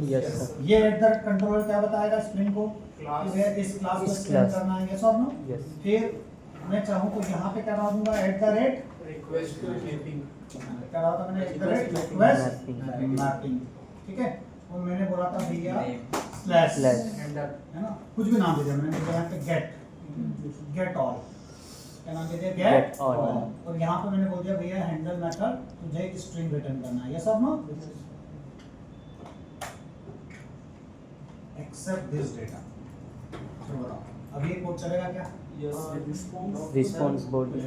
Yes sir. ये at the controller क्या बताएगा स्ट्रिंग को कि इस क्लास को स्ट्रिंग करना है, यस और नो। यस। फिर मैं चाहूँ तो यहाँ पे क्या डाल दूंगा at the rate request mapping क्या डाला था मैंने, at the rate request mapping, ठीक है। और मैंने बोला था भैया स्लैश स्लैश है ना, कुछ भी नाम दे दिया मैंने, यहाँ पे गेट ऑल, क्या नाम दे दिया, गेट all। और यहाँ पे मैंने बोल दिया भैया हैंडल मेथड तुझे एक स्ट्रिंग रिटर्न करना है, यस और नो। Accept this data. तो बताओ अब ये कोड चलेगा क्या? रिस्पॉन्स बॉडी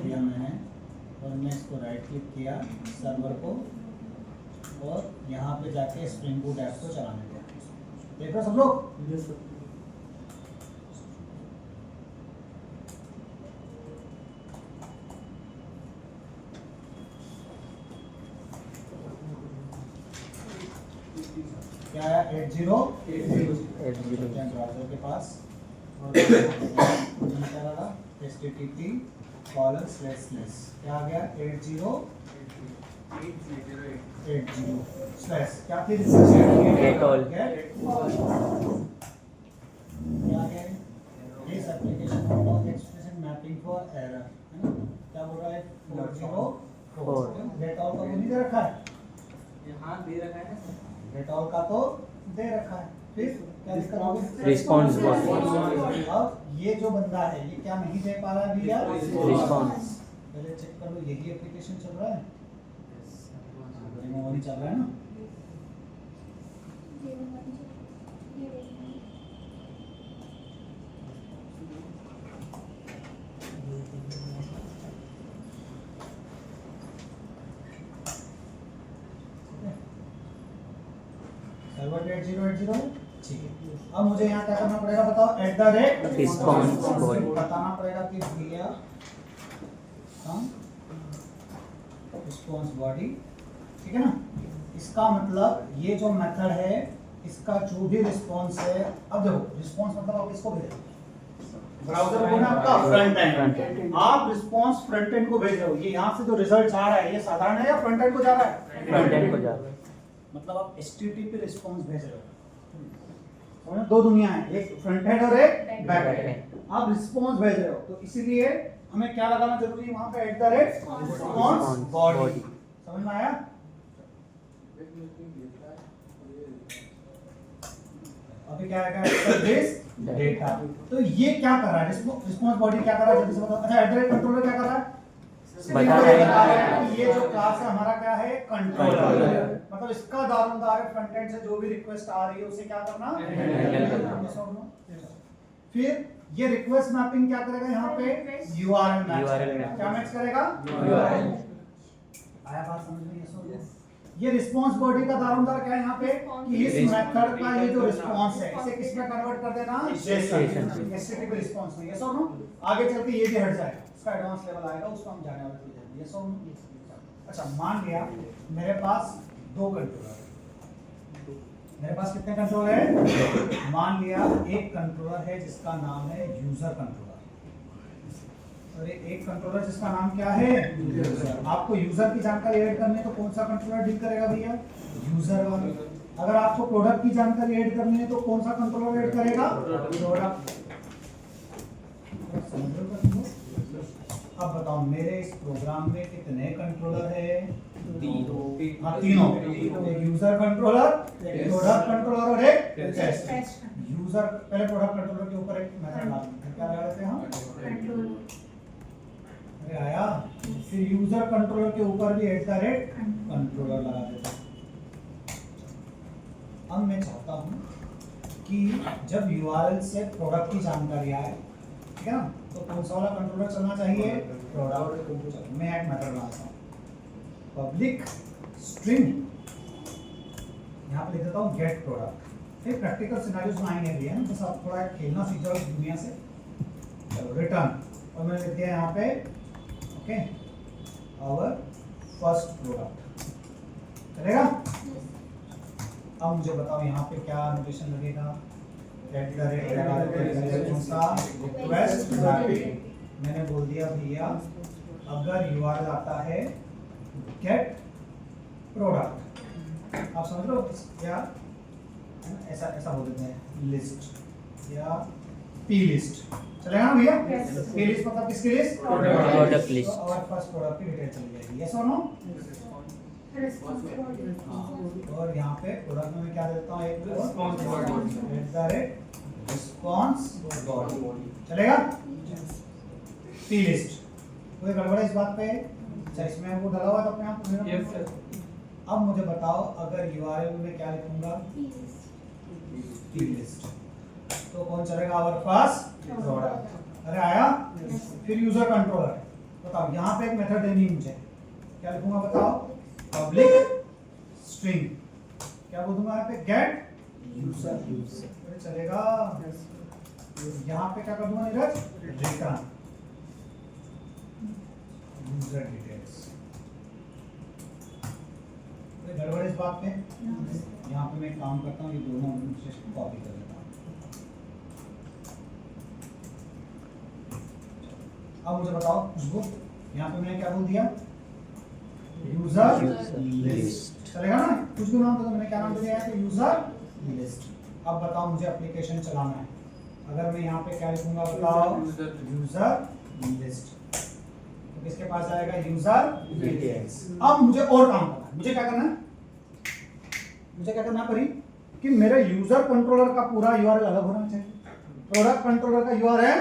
किया मैंने और मैं इसको राइट क्लिक किया सर्वर को और यहाँ पे जाके स्प्रिंग बूट ऐप को चलाने दिया। देख रहे हो सब लोग? क्या आया 80 ब्राउज़र के पास और क्या लगा http क्या आ गया 80 स्लैश क्या थी Get all। क्या आ गया this application of expression mapping for error, है ना, क्या बोल रहा है 404 गेट ऑल का वो नहीं दे रखा है, यहाँ दे रखा है ना गेट ऑल का तो दे रखा है। फिर क्या दिक्कत होगी? रिस्पॉन्स बॉडी अब ये जो बंदा है ये क्या नहीं दे पा रहा है भैया? रिस्पॉन्स। पहले चेक कर लो यही एप्लीकेशन चल रहा है, वो नहीं चल रहा है ना। सर्वर 8080 ठीक है। अब मुझे यहाँ क्या करना पड़ेगा बताओ, at the rate response body बताना पड़ेगा कि भैया रिस्पॉन्स बॉडी, ठीक है ना। इसका मतलब ये जो मेथड है इसका जो भी रिस्पॉन्स है, अब देखो रिस्पॉन्स मतलब आप किसको भेज रहे हो? ब्राउज़र को ना आपका फ्रंट एंड, आप रिस्पॉन्स फ्रंट एंड को भेज रहे हो। ये यहाँ से जो रिजल्ट आ रहा है ये साधारण है या फ्रंट एंड को जा रहा है? फ्रंट एंड को जा रहा है। मतलब आप HTTP रिस्पॉन्स भेज रहे हो, समझ दो दुनिया है, एक फ्रंट एंड और एक बैक एंड। आप रिस्पॉन्स भेज रहे हो तो इसीलिए हमें क्या लगाना जरूरी है वहां पे at the rate response body, समझ में आया? अभी क्या आएगा दिस डेटा। तो ये क्या कर रहा है रिस्पॉन्स बॉडी, क्या कर रहा है जल्दी से बताओ। अच्छा एट द रेट कंट्रोलर क्या कर रहा है? बता रहा है कि ये जो क्लास है हमारा क्या है, कंट्रोलर। मतलब इसका दारोमदार है फ्रंट एंड से जो भी रिक्वेस्ट आ रही है उसे क्या करना, हैंडल करना। फिर ये रिक्वेस्ट मैपिंग क्या करेगा यहाँ पे, URL मैच करेगा। क्या मैच करेगा? URL। आया बात समझ में? ये रिस्पांस बॉडी का दारोमदार क्या है यहाँ पे कि इस मेथड का ये जो रिस्पांस है इसे किस में कन्वर्ट कर देना, HTTP रिस्पांस में, यस और नो। आगे चल के ये भी हट जाएगा, इसका एडवांस लेवल आएगा, उसको हम जाने वाले थोड़ी देर, यस और नो। अच्छा मान लिया मेरे पास दो कंट्रोलर है, मेरे पास कितने कंट्रोलर है? मान लिया एक कंट्रोलर है जिसका नाम है यूजर कंट्रोलर, और एक कंट्रोलर जिसका नाम क्या है, यूजर। आपको यूजर की जानकारी ऐड करनी है तो कौन सा कंट्रोलर डील करेगा भैया? यूजर वाला। अगर आपको प्रोडक्ट की जानकारी ऐड करनी है तो कौन सा कंट्रोलर ऐड करेगा? प्रोडक्ट। अब बताओ मेरे इस प्रोग्राम में कितने कंट्रोलर है? तीनों। एक यूजर कंट्रोलर, एक प्रोडक्ट कंट्रोलर और एक टेस्ट। यूजर पहले प्रोडक्ट कंट्रोलर के ऊपर एक मेथड लागू, क्या लगा देते हैं हम? अरे आया। फिर यूजर कंट्रोलर के ऊपर भी एट द रेट कंट्रोलर लगा देते हैं। अब मैं चाहता हूँ कि जब URL से प्रोडक्ट की जानकारी आए, ठीक है ना, तो कौन सा वाला कंट्रोलर चलना चाहिए? प्रोडक्ट। मैं एक मेथड बनाता हूँ पब्लिक स्ट्रिंग, यहाँ पे लिख देता हूँ गेट प्रोडक्ट। फिर प्रैक्टिकल सिनेरियोस बनाएंगे भी है ना, बस आप थोड़ा खेलना सीख जाओ इस दुनिया से। चलो रिटर्न, और मैंने लिख दिया यहाँ पे ओके आवर फर्स्ट प्रोडक्ट, चलेगा? अब मुझे बताओ यहाँ पे क्या नोटेशन लगेगा? At the rate request mapping. मैंने बोल दिया भैया अगर URL आता है गेट प्रोडक्ट, आप समझ लो या ऐसा ऐसा बोल देते हैं लिस्ट या पी लिस्ट, चलेगा ना भैया? पी लिस्ट मतलब किसकी लिस्ट? Product list. और फर्स्ट प्रोडक्ट की डिटेल चली जाएगी, यस और नो? और यहाँ पे प्रोडक्ट में मैं क्या देता हूँ, एक रिस्पॉन्स बॉडी, चलेगा? पी लिस्ट, कोई गड़बड़ है इस बात पे? अच्छा, इसमें वो डाला हुआ था अपने आप? Yes sir. अब मुझे बताओ, अगर यूआरएल में क्या लिखूंगा? पी लिस्ट, तो कौन चलेगा? Our first product. अरे आया? फिर यूजर कंट्रोलर, बताओ यहाँ पे एक मेथड देनी है मुझे, क्या लिखूंगा बताओ? पब्लिक स्ट्रिंग, क्या बोल दूंगा यहाँ पे? गेट यूजर, चलेगा? यहाँ पे क्या कर दूंगा नीरज? Return user details. कोई गड़बड़ इस बात पे? यहाँ पे मैं एक काम करता हूँ, ये दोनों कॉपी कर लेता हूँ। अब मुझे बताओ खुशबू, यहाँ पे मैंने क्या बोल दिया? यूजर लिस्ट, चलेगा ना? खुशबू नाम तो मैंने क्या नाम दिया है? User list. अब बताओ मुझे एप्लीकेशन चलाना है, अगर मैं यहाँ पे क्या लिखूंगा बताओ? यूजर लिस्ट, तो किसके पास जाएगा? User details. अब मुझे और काम करना है, मुझे क्या करना है? मुझे क्या करना पड़ी कि मेरे यूजर कंट्रोलर का पूरा यूआरएल अलग होना चाहिए, प्रोडक्ट कंट्रोलर का यूआरएल।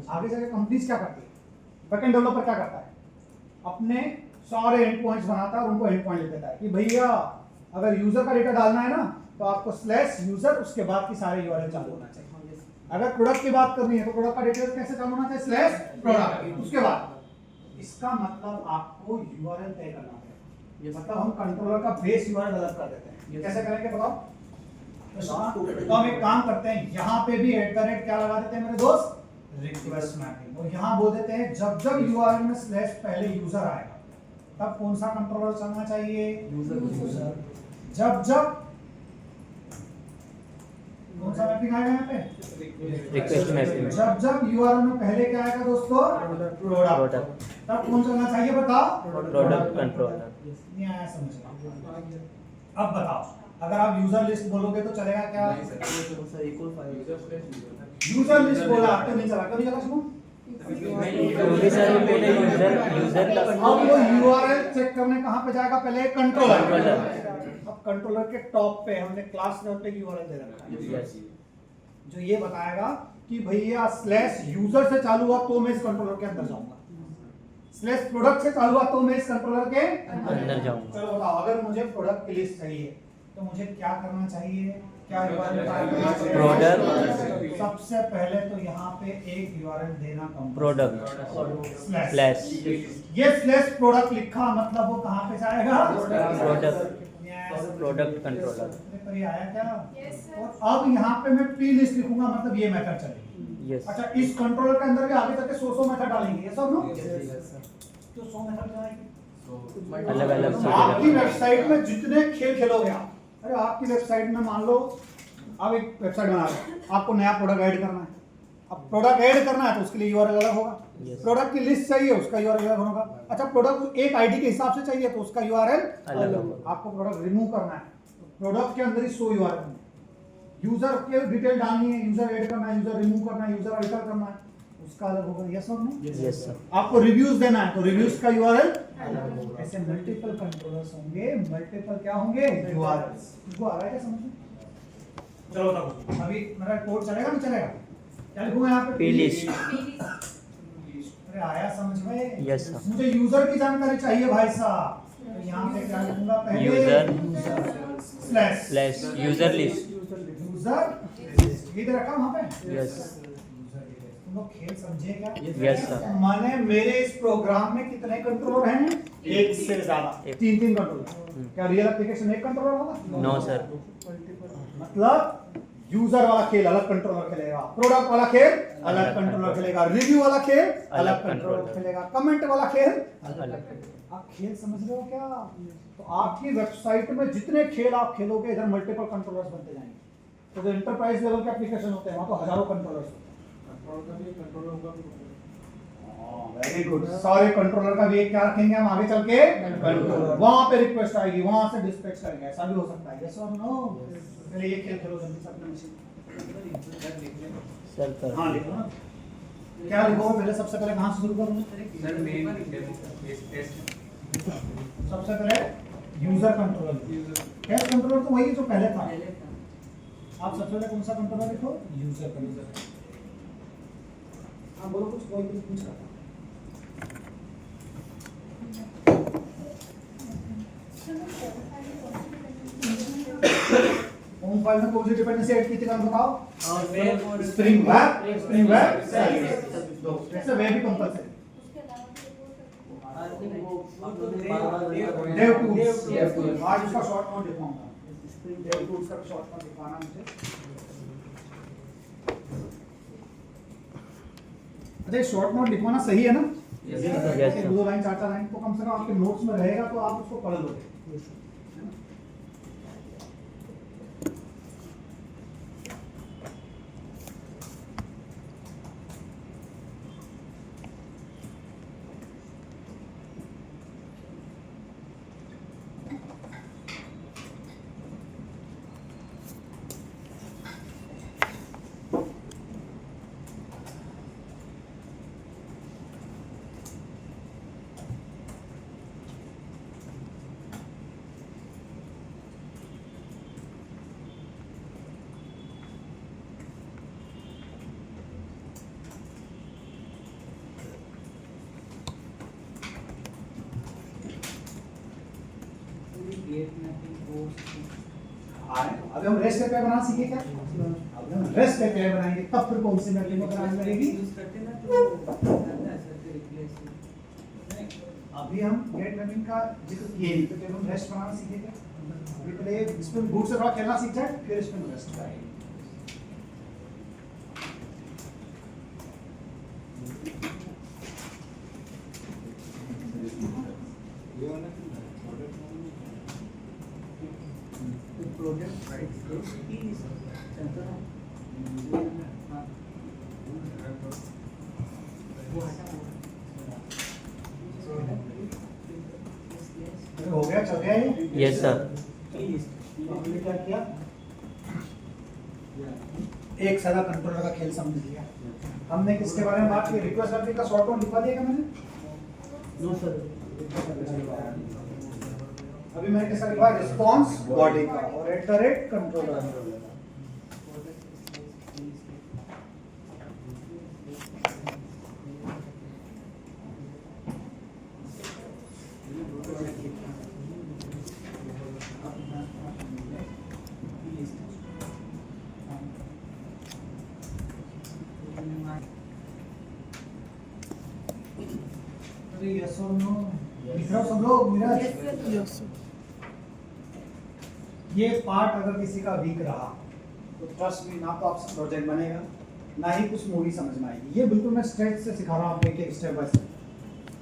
आगे जाके कंपनीज क्या करती है? बैकएंड डेवलपर क्या करता है? अपने सारे एंड पॉइंट्स बनाता है और उनको एंड पॉइंट लिख देता है कि भैया अगर यूजर का डेटा डालना है ना तो आपको स्लैश यूजर, उसके बाद की सारे यूआरएल चालू होना चाहिए। अगर प्रोडक्ट की बात करनी है तो प्रोडक्ट का डिटेल्स कैसे चालू होना चाहिए? स्लैश प्रोडक्ट, उसके बाद। इसका मतलब आपको यूआरएल तय करना है, मतलब हम कंट्रोलर का बेस यूआरएल अलग कर देते हैं। कैसे करेंगे बताओ? तो हम एक काम करते हैं, यहाँ पे भी @ क्या लगा देते हैं मेरे दोस्त? Request mapping. और यहाँ बोल देते हैं जब जब यूआरएल में स्लैश पहले यूजर आएगा तब कौन सा कंट्रोलर चलना चाहिए? यूजर। जब जब कौन सा मैपिंग आएगा यहाँ पे? Request mapping. जब जब यूआरएल में पहले क्या आएगा दोस्तों? प्रोडक्ट, तब कौन चलना चाहिए बताओ? Product controller. नहीं आया समझ में? अब बताओ, अगर आप यूजर लिस्ट बोलोगे तो चलेगा क्या? यूजर लिस्ट बोला तो नहीं चला, कभी चला सुनो? क्योंकि सर वो पहले यूजर का अब वो यूआरएल चेक करने कहाँ पे जाएगा? पहले कंट्रोलर। अब कंट्रोलर के टॉप पे हमने क्लास लेवल पे यूआरएल दे रखा है जो ये बताएगा कि भैया स्लैश यूजर से चालू हुआ तो मैं इस कंट्रोलर के अंदर जाऊंगा, स्लैश प्रोडक्ट से चालू हुआ तो मैं इस कंट्रोलर के अंदर जाऊंगा। चलो बताओ, अगर मुझे प्रोडक्ट की लिस्ट चाहिए तो मुझे क्या करना चाहिए? क्या प्रोडक्ट, सबसे पहले तो यहाँ पे एक यूआरएल देना प्रोडक्ट स्लैश। ये स्लैश प्रोडक्ट लिखा मतलब वो कहाँ पे जाएगा? Product controller. पर ये आया क्या? और अब यहाँ पे मैं पी लिस्ट लिखूंगा मतलब ये मेथड चलेगी। यस। अच्छा, इस कंट्रोलर के अंदर भी आगे तक के 100 मेथड डालेंगे, ये सब नो? तो 100 मेथड डालेंगे अलग अलग। आपकी वेबसाइट में जितने खेल खेलोगे आप। अरे आपकी वेबसाइट में मान लो आप एक वेबसाइट बना रहे हो, आपको नया प्रोडक्ट ऐड करना है। अब प्रोडक्ट ऐड करना है तो उसके लिए यूआरएल अलग होगा। प्रोडक्ट की लिस्ट चाहिए, उसका यूआरएल अलग होगा। अच्छा, प्रोडक्ट एक आईडी के हिसाब से चाहिए तो उसका यूआरएल अलग होगा। आपको प्रोडक्ट रिमूव करना है, प्रोडक्ट के अंदर ही 100 यूआरएल होंगे। यूजर के डिटेल डालनी है, यूजर ऐड करना है, यूजर रिमूव करना है, यूजर अल्टर करना है, उसका अलग होगा। यस और नो? Yes sir. आपको रिव्यूज देना है तो रिव्यूज का यूआरएल अलग होगा। ऐसे मल्टीपल कंट्रोलर्स होंगे, मल्टीपल क्या होंगे? यूआरएल्स। इसको आ रहा है क्या समझ में? चलो बताओ, अभी मेरा कोड चलेगा नहीं चलेगा? क्या लिखूंगा यहाँ पे? P list. अरे आया समझ में? Yes sir. मुझे यूजर की जानकारी चाहिए भाई साहब, तो यहाँ पे क्या लिखूंगा? पहले user slash user list. User list ये दे रखा वहाँ पे। यस। तुम लोग खेल समझे क्या? Yes sir. माने मेरे इस प्रोग्राम में कितने कंट्रोलर हैं? एक से ज्यादा, 3 कंट्रोलर। क्या रियल एप्लीकेशन एक कंट्रोलर होगा? No sir. मतलब यूजर वाला खेल अलग कंट्रोलर खेलेगा, प्रोडक्ट वाला खेल अलग कंट्रोलर खेलेगा, रिव्यू वाला खेल अलग कंट्रोलर खेलेगा, कमेंट वाला खेल अलग। आप खेल समझ रहे हो क्या? तो आपकी वेबसाइट में जितने खेल आप खेलोगे इधर मल्टीपल कंट्रोलर्स बनते जाएंगे। तो जो एंटरप्राइज लेवल के एप्लीकेशन होते हैं वहां तो हजारों कंट्रोलर्स होते हैं। Very good. सारे कंट्रोलर का भी एक क्या रखेंगे हम आगे चल के, कंट्रोलर वहां पे रिक्वेस्ट आएगी, वहां से डिस्पैच करेंगे, ऐसा भी हो सकता है। यस और नो? पहले ये खेल खेलो जल्दी से अपने मशीन। सर हाँ लिखो ना, क्या लिखो पहले, सबसे पहले कहाँ से शुरू करूँ? सर मेन टेस्ट सबसे पहले यूजर कंट्रोलर। टेस्ट कंट्रोलर तो वही है जो पहले था। आप सबसे पहले कौन सा कंट्रोलर लिखो? User controller. हाँ बोलो, कुछ कोई कुछ पूछ रहा था। होम फाइल में कौन सी डिपेंडेंसी ऐड की थी नाम बताओ? और वेब स्प्रिंग वेब सर्विस। दो जैसे वेब भी कंपलसरी। देव टूल्स, आज इसका शॉर्ट नोट लिखवाऊंगा। देव टूल्स का शॉर्ट नोट लिखवाना मुझे। अच्छा शॉर्ट नोट लिखवाना सही है ना? Yes, sir. दो लाइन चार चार लाइन तो कम से कम आपके नोट्स में रहेगा, तो आप उसको पढ़ लोगे। अभी हम रेस्ट एपीआई बनाना सीखे क्या? अभी हम रेस्ट एपीआई बनाएंगे, तब फिर कौन सी मैपिंग बनानी लगेगी? यूज करते हैं ना तो आता है सर के रिप्लेस। अभी हम गेट मैपिंग का जिक्र किए नहीं, तो फिर हम रेस्ट बनाना सीखे क्या? अभी पहले इसमें बूट से थोड़ा खेलना सीख जाए, फिर इसमें रेस्ट करेंगे। प्रोजेक्ट राइट चलता है। हाँ वो हटा हो गया, चल गया ये? Yes sir. हमने क्या किया? एक सारा कंट्रोलर का खेल समझ लिया। हमने किसके बारे में बात की? रिक्वेस्ट मैपिंग का शॉर्ट नोट लिखवा दिया क्या मैंने? No sir. अभी मैंने कैसा लिखा? रिस्पांस बॉडी का और @ कंट्रोलर। यस और नो लिख रहा सब लोग? नीरज ये पार्ट अगर किसी का वीक रहा तो ट्रस्ट मी, ना तो आपसे प्रोजेक्ट बनेगा, ना ही कुछ मूवी समझ में आएगी। ये बिल्कुल मैं स्टेप से सिखा रहा हूँ आपको, एक एक स्टेप बाय स्टेप।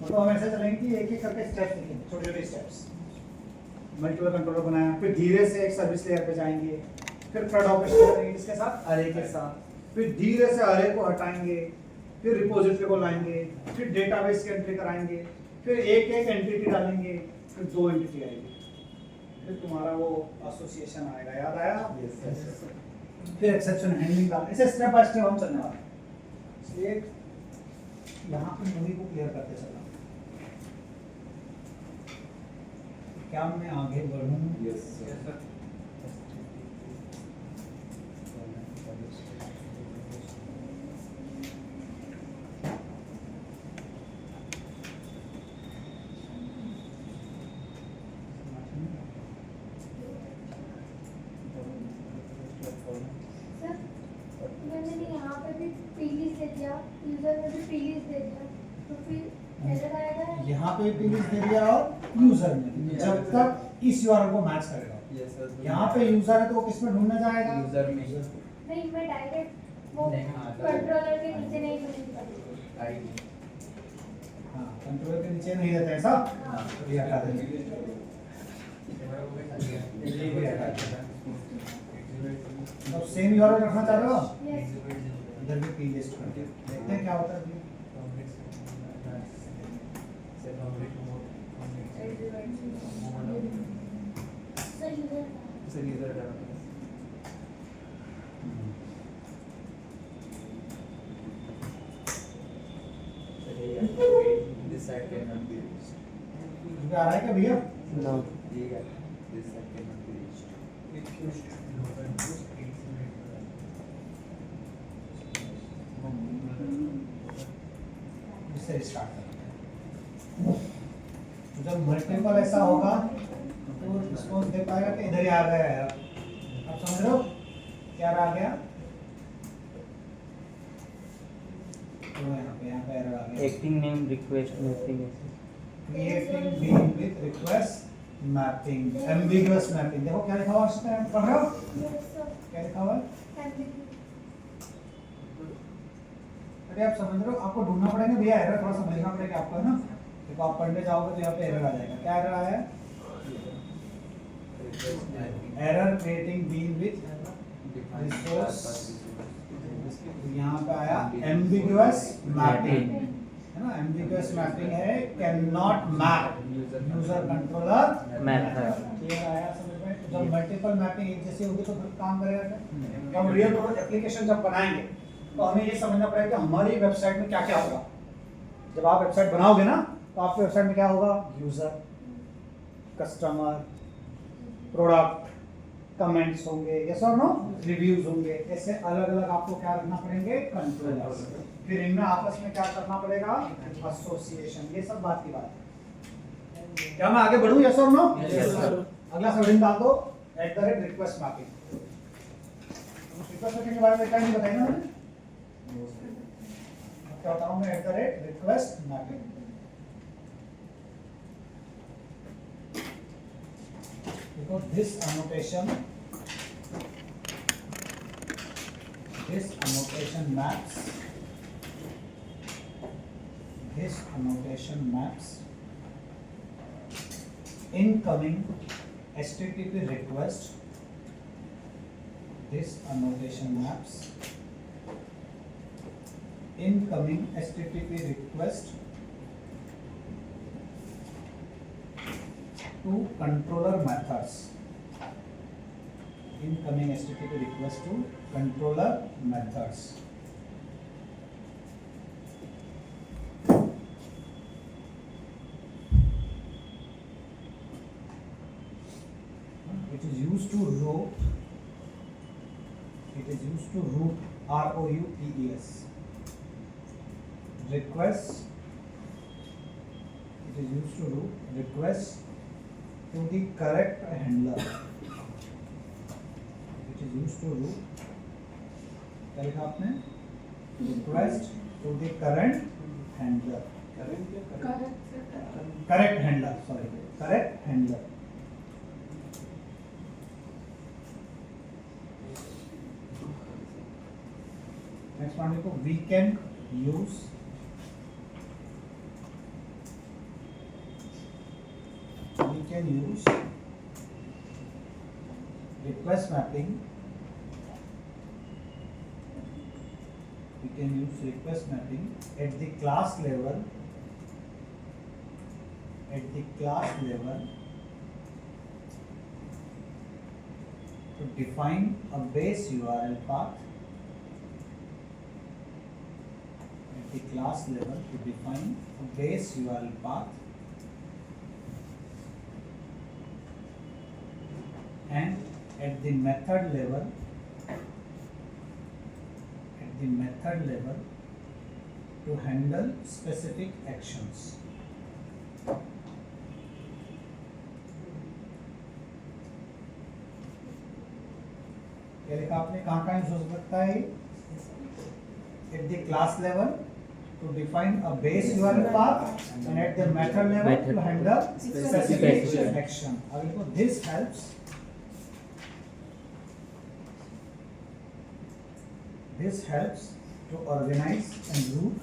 मतलब हम ऐसे चलेंगे कि एक एक करके स्टेप लिखेंगे, छोटे छोटे स्टेप्स। मल्टीपल कंट्रोलर बनाया, फिर धीरे से एक सर्विस लेयर पे जाएंगे, फिर फ्रंट ऑफिस करेंगे इसके साथ, अरे के साथ, फिर धीरे से अरे को हटाएंगे, फिर रिपोजिटरी को लाएंगे, फिर डेटाबेस की एंट्री कराएंगे, फिर एक एक एंटिटी डालेंगे, फिर 2 एंटिटी आएगी, फिर तुम्हारा वो एसोसिएशन आएगा। याद आया? फिर एक्सेप्शन हैंडलिंग डाल, ऐसे स्टेप बाय स्टेप हम चलने वाले हैं। इसलिए यहाँ पे मूवी को क्लियर करते चलना। क्या मैं आगे बढ़ूँ? Yes sir. मैंने यहाँ पे भी पीलीज दे दिया, यूजर में भी पीलीज दे दिया, तो फिर एरर आएगा। यहाँ पे पीलीज दे दिया और यूजर में, जब तक इस यूआरएल को मैच करेगा। Yes sir. यहाँ पे यूजर है तो वो किस में ढूंढने जाएगा? यूजर में। नहीं, मैं डायरेक्ट वो नहीं, हाँ, कंट्रोलर के नीचे नहीं ढूंढूंगा। हाँ, कंट्रोलर के नीचे नहीं रहता है सब। हाँ। तो ये हटा देंगे। ये भी हटा देंगे। अब सेम यूआरएल रखना चाह रहे हो? यस। इधर भी पी लिस्ट करके देखते हैं क्या होता है। Sir user This side cannot be reached. आ रहा है क्या भैया? No. This side cannot be reached. इससे स्टार्ट करते हैं। तो जब मल्टीपल ऐसा होगा तो रिस्पॉन्स दे पाएगा कि इधर ही आ गया है। आप समझ रहे हो क्या आ गया? तो यहाँ पे एरर आ गया। Acting name request nothing. Creating being with request mapping, ambiguous mapping। देखो क्या लिखा हुआ है इसमें, पढ़ रहे हो? क्या लिखा हुआ है? अरे आप समझ रहे हो, आपको ढूंढना पड़ेगा भैया, एरर थोड़ा समझना पड़ेगा आपको, है ना? देखो आप पढ़ने जाओगे तो यहाँ पे एरर आ जाएगा। क्या एरर आया है? Error creating being with resource. यहाँ पे आया एम्बिगुअस मैपिंग, है ना? एम्बिगुअस मैपिंग है can not map user controller Method। ये आया समझ में? जब मल्टीपल मैपिंग एक जैसी होगी तो फिर काम करेगा क्या? तो हम रियल वर्ल्ड एप्लीकेशन जब बनाएंगे तो हमें ये समझना पड़ेगा कि हमारी वेबसाइट में क्या क्या होगा। जब आप वेबसाइट बनाओगे ना तो आपकी वेबसाइट में क्या होगा? यूजर, कस्टमर, प्रोडक्ट, कमेंट्स होंगे, यस और नो, रिव्यूज होंगे। ऐसे अलग अलग आपको क्या रखना पड़ेंगे? कंट्रोलर्स। फिर इनमें आपस में क्या करना पड़ेगा? एसोसिएशन। ये सब बात की बात है। क्या मैं आगे बढ़ूं? यस और नो? अगला सबडिन डाल दो @request mapping। रिक्वेस्ट मैपिंग के बारे में क्या नहीं बताया ना मैंने? क्या बताऊं मैं? @request mapping। Because this annotation maps incoming HTTP request. This annotation maps incoming HTTP request to controller methods. Incoming HTTP request to controller methods. It is used to route. It is used to route ROUTES requests. It is used to route requests to the correct handler. It is used to route. क्या लिखा आपने? Request to the current handler. Correct handler. Sorry. Correct handler. Next one देखो, we can use request mapping. We can use request mapping at the class level. To define a base URL path. At the class level, to define a base URL path. And at the method level, to handle specific actions. क्या लिखा आपने? कहाँ use हो सकता है? At the class level to define a base URL path, and at the method level to handle specific action. अब देखो, this helps to organize and route.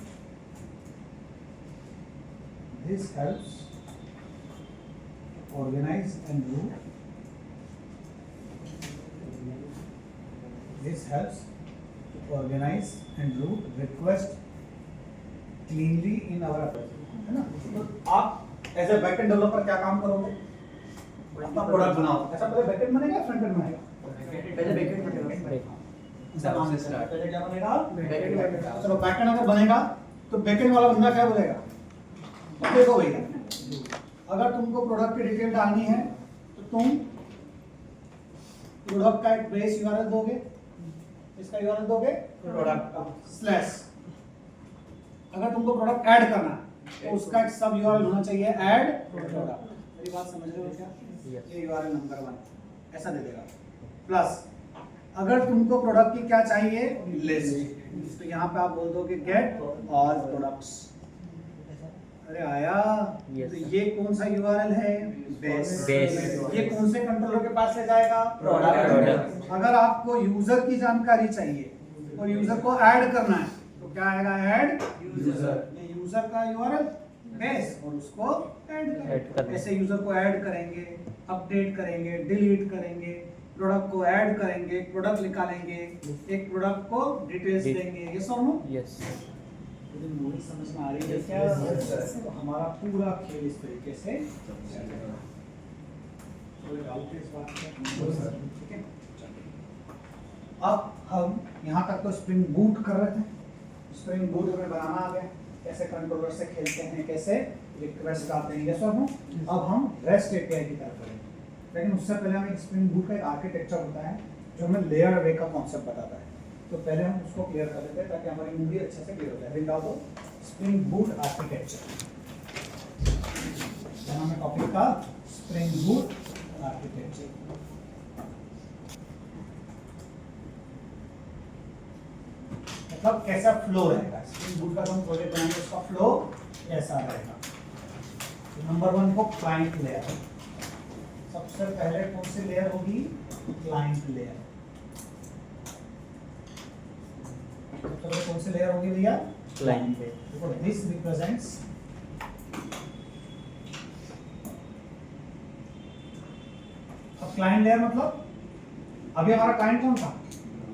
This helps to organize and route. This helps to organize and route request cleanly in our, है ना? तो आप as a backend developer क्या काम करोगे? अपना प्रोडक्ट बनाओ। ऐसा पहले बैकएंड बनेगा या फ्रंट एंड बनेगा? पहले बैकएंड बनेगा। ऐसा काम है। पहले क्या बनेगा? बैकएंड बनेगा। चलो बैकएंड अगर बनेगा तो बैकएंड वाला बंदा क्या बोलेगा? तो देखो भैया, अगर तुमको प्रोडक्ट की डिटेल डालनी है तो तुम प्रोडक्ट का एक बेस यूआरएल दोगे, इसका यूआरएल दोगे प्रोडक्ट का स्लैश। अगर तुमको प्रोडक्ट ऐड करना है तो उसका एक सब यूआरएल होना चाहिए, ऐड प्रोडक्ट। मेरी बात समझ रहे हो क्या? ये यूआरएल नंबर 1 ऐसा दे देगा। प्लस अगर तुमको प्रोडक्ट की क्या चाहिए? लिस्ट, तो यहाँ पे आप बोल दोगे गेट ऑल प्रोडक्ट्स। अरे आया? Yes, तो sir. ये कौन सा यूआरएल है? बेस। Base. ये कौन से कंट्रोलर के पास ले जाएगा? Product. अगर आपको यूजर की जानकारी चाहिए और यूजर को ऐड करना है तो क्या आएगा? Add user. ये यूजर का यूआरएल बेस और उसको ऐड Add करेंगे। करना। ऐसे यूजर को ऐड करेंगे, अपडेट करेंगे, डिलीट करेंगे, प्रोडक्ट को ऐड करेंगे, एक प्रोडक्ट निकालेंगे, एक प्रोडक्ट को डिटेल्स Detail. देंगे। ये सब नो यस मुझे मूवी समझ में आ रही है क्या? तो हमारा पूरा खेल इस तरीके से चलेगा। कोई डाउट है इस बात पे? ठीक है, अब हम यहाँ तक तो स्प्रिंग बूट कर रहे थे। स्प्रिंग बूट में बनाना आ गया, कैसे कंट्रोलर से खेलते हैं, कैसे रिक्वेस्ट आते हैं, ये सब हो। अब हम रेस्ट एपीआई की तरफ करेंगे, लेकिन उससे पहले हमें स्प्रिंग बूट का एक आर्किटेक्चर होता है जो हमें लेयर अवे का कॉन्सेप्ट बताता है। तो पहले हम उसको क्लियर कर लेते हैं ताकि हमारी मूवी अच्छे से क्लियर हो जाए। लिखा दो स्प्रिंग बूट आर्किटेक्चर, हमें टॉपिक का स्प्रिंग बूट आर्किटेक्चर। मतलब कैसा फ्लो रहेगा स्प्रिंग बूट का, जो हम प्रोजेक्ट बनाएंगे उसका फ्लो ऐसा रहेगा। तो नंबर 1 को क्लाइंट लेयर। सबसे पहले कौन सी लेयर होगी? Client layer. सबसे पहले कौन सी लेयर होगी भैया? क्लाइंट पे देखो दिस रिप्रेजेंट्स अब क्लाइंट लेयर, मतलब अभी हमारा क्लाइंट कौन था?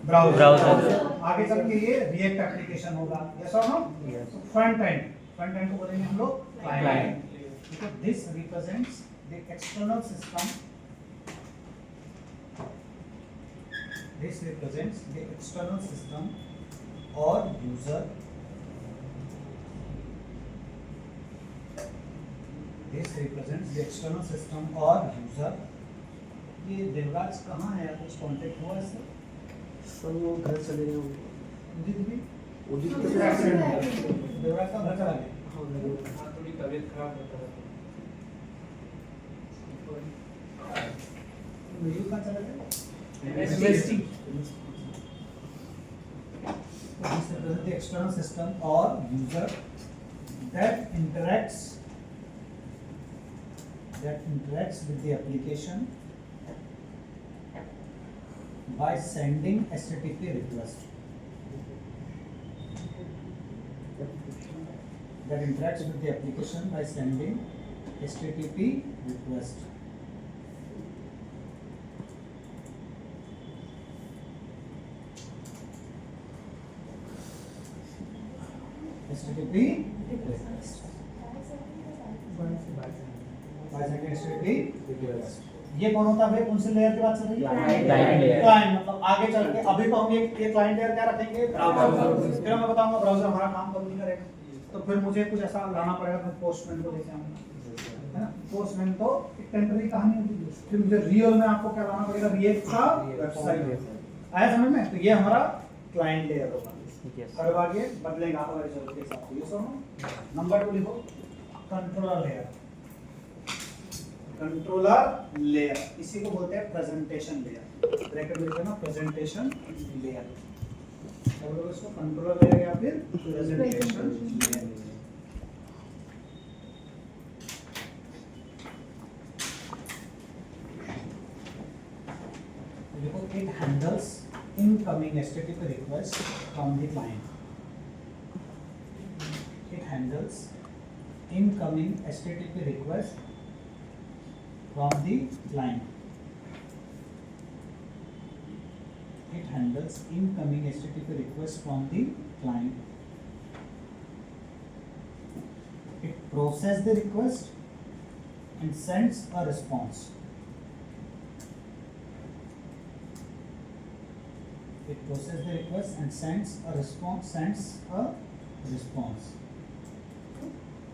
ब्राउज़र। आगे चल के ये रिएक्ट एप्लीकेशन होगा, यस और नो? Yes. फ्रंट एंड को बोलेंगे हम लोग क्लाइंट। देखो this represents the external system, this represents the external system or user, this represents the external system or user। ये देवराज कहाँ है? कुछ कांटेक्ट हुआ इससे? सर वो घर चले गए होंगे। उदित भी? उदित किसी का एक्सीडेंट हो गया, देवराज का घर चला गया। हाँ, थोड़ी तबीयत खराब होता है। वीडियो कहाँ चला गया? MST. This represents the external system or user that interacts with the application by sending HTTP request. That interacts with the application by sending HTTP request. HTTP request. HTTP request. ये कौन होता है? कौन सी layer की बात चल रही है? Client layer. क्लाइंट, मतलब आगे चल के अभी तो हम ये क्लाइंट लेयर क्या रखेंगे? ब्राउज़र। फिर मैं बताऊंगा ब्राउज़र हमारा काम कब नहीं करेगा, तो फिर मुझे कुछ ऐसा लाना पड़ेगा, फिर पोस्टमैन को लेके आऊंगा, है ना? पोस्टमैन तो एक टेम्पररी कहानी होती है, फिर मुझे रियल में आपको क्या लाना पड़ेगा? रिएक्ट का वेबसाइट। आया समझ में? तो ये हमारा क्लाइंट लेयर होगा। यस और आगे बदलेगा हमारे जरूरत के हिसाब से। ये सुनो, नंबर 2 लिखो कंट्रोलर लेयर। कंट्रोलर लेयर इसी को बोलते हैं प्रेजेंटेशन लेयर। ब्रैकेट में लिखो ना प्रेजेंटेशन लेयर। क्या बोलोगे इसको? कंट्रोलर लेयर या फिर प्रेजेंटेशन लेयर। देखो it handles incoming HTTP request from the client. It handles incoming HTTP request from the client. It handles incoming HTTP request from the client. process the request and sends a response. It processes the request and sends a response.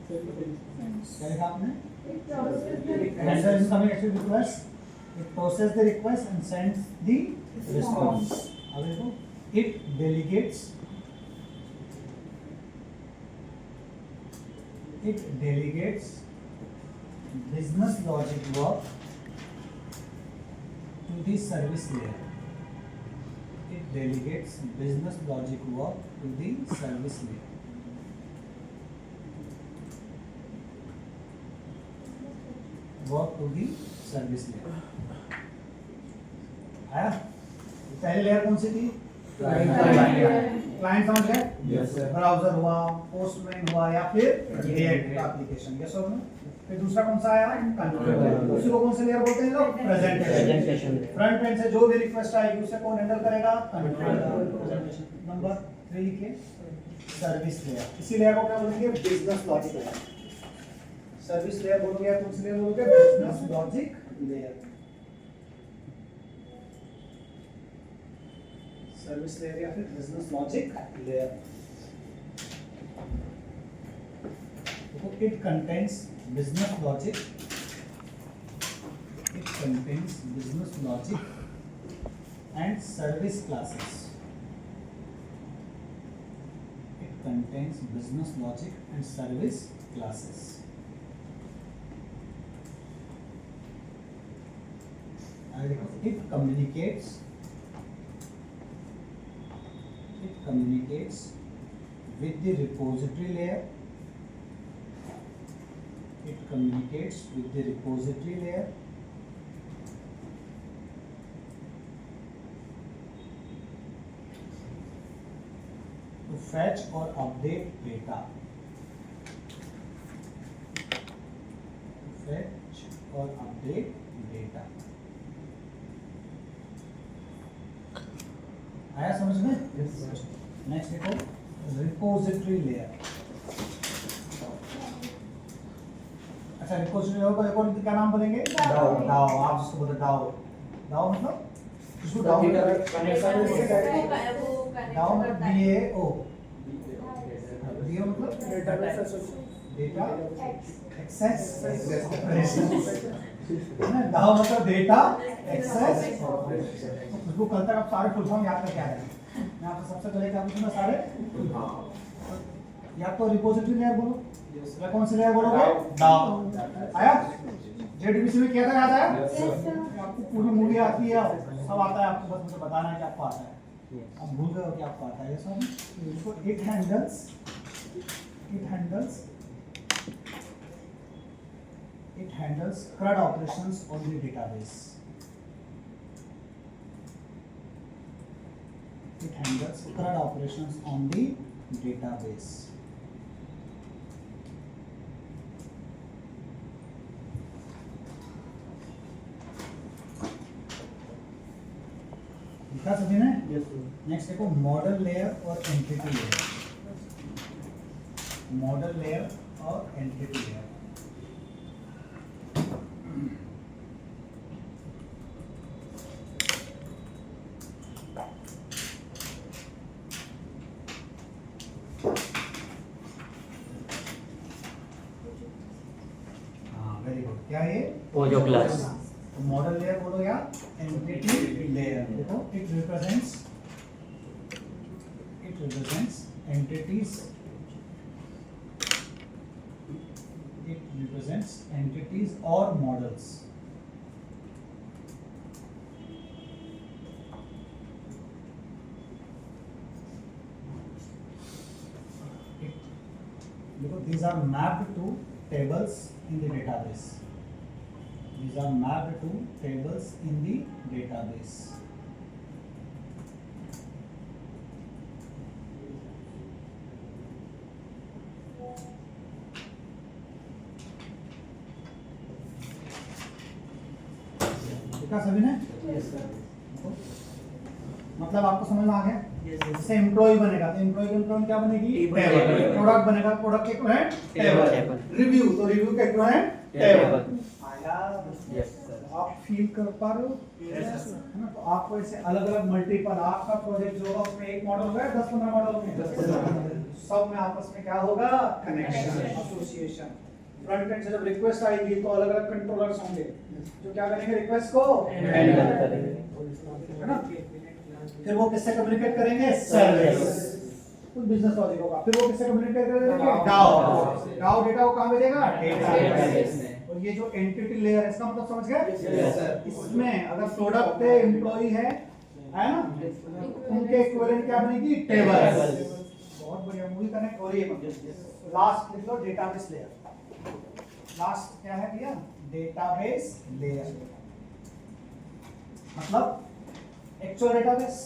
क्या लिखा आपने? It processes the Handle incoming active request. It processes the request and sends the response. अब देखो, it delegates business logic work to the service layer. It delegates business logic work to the service layer. Work to the service layer. आया? पहली layer कौन सी थी? Client समझ गए? Yes, sir. Browser हुआ, postman हुआ या फिर रिएक्ट एप्लीकेशन, यस और नो? फिर दूसरा कौन सा आया? कंट्रोलर। उसी को कौन सी लेयर बोलते हैं लोग? प्रेजेंटेशन। फ्रंट एंड से जो भी रिक्वेस्ट आएगी उसे कौन हैंडल करेगा? कंट्रोलर। नंबर 3 लिखिए, सर्विस लेयर। इसी लेयर को क्या बोलेंगे? Business logic layer. Service layer बोलोगे या कौन सी लेयर बोलोगे? Business logic layer. Service layer या फिर business logic layer. It contains business logic. It contains business logic and service classes. It contains business logic and service classes. It communicates with the repository layer. It communicates with the repository layer. To fetch or update data. To fetch or update data. आया समझ में? Next देखो, repository layer. अच्छा, repository layer को देखो क्या नाम बोलेंगे? DAO। DAO, आप जिसको बोलते DAO। DAO मतलब किसको DAO DAO मतलब DAO। DAO मतलब डेटा एक्सेस ऑपरेशन। DAO मतलब डेटा एक्सेस ऑपरेशन। उसको कल तक आप सारे फुल फॉर्म याद करके आ रहे हैं। मैं आपको सबसे पहले क्या पूछूंगा? सारे या तो रिपोजिटरी लेयर बोलो या कौन सी लेयर बोलोगे? DAO। आया? जेडबीसी में क्या था, याद आया? आपको पूरी मूवी आती है, सब आता है, आपको बस मुझे बताना है कि आपको आता है। आप भूल गए हो कि आपको आता है ये सब। इसको it handles CRUD operations on the database. It handles CRUD operations on the database. लिखा सभी ने? नेक्स्ट देखो, मॉडल लेयर और एंटिटी लेयर। मॉडल लेयर और एंटिटी लेयर। Very good. क्या है ये? Pozzo class. मॉडल लेयर बोलो या एंटिटी लेयर। देखो, it represents entities. It represents entities or models. Because these are mapped to tables in the database. These are mapped to tables in the database. देखा सभी ने? मतलब आपको समझ में आ गया? जैसे एम्प्लॉय बनेगा तो एम्प्लॉय के इक्विवेलेंट क्या बनेगी? टेबल। टेबल। प्रोडक्ट बनेगा, प्रोडक्ट के इक्विवेलेंट टेबल। टेबल। रिव्यू तो रिव्यू के इक्विवेलेंट टेबल। आया? Yes, sir. आप फील कर पा रहे हो? Yes, sir. है ना? तो आपको ऐसे अलग अलग मल्टीपल आपका प्रोजेक्ट जो होगा उसमें एक मॉडल होगा 10-15 मॉडल होंगे, सब में आपस में क्या होगा? Connection, association. फ्रंट एंड से जब रिक्वेस्ट आएगी तो अलग अलग कंट्रोलर्स होंगे जो क्या करेंगे? रिक्वेस्ट को हैंडल करेंगे। है ना? फिर वो किससे कम्युनिकेट करेंगे? सर्विस। कुछ बिजनेस लॉजिक होगा। फिर वो किससे कम्युनिकेट करेंगे? डाउ। डाउ डेटा को कहां भेजेगा? डेटाबेस में। और ये जो एंटिटी लेयर है इसका मतलब समझ गए? इसमें अगर प्रोडक्ट है, एम्प्लॉय है ना, उनके इक्विवेलेंट क्या बनेगी? टेबल। बहुत बढ़िया, मूवी कनेक्ट हो रही है। लास्ट लिख लो डेटाबेस लेयर। लास्ट क्या है भैया? Database layer. मतलब एक्चुअल डेटाबेस।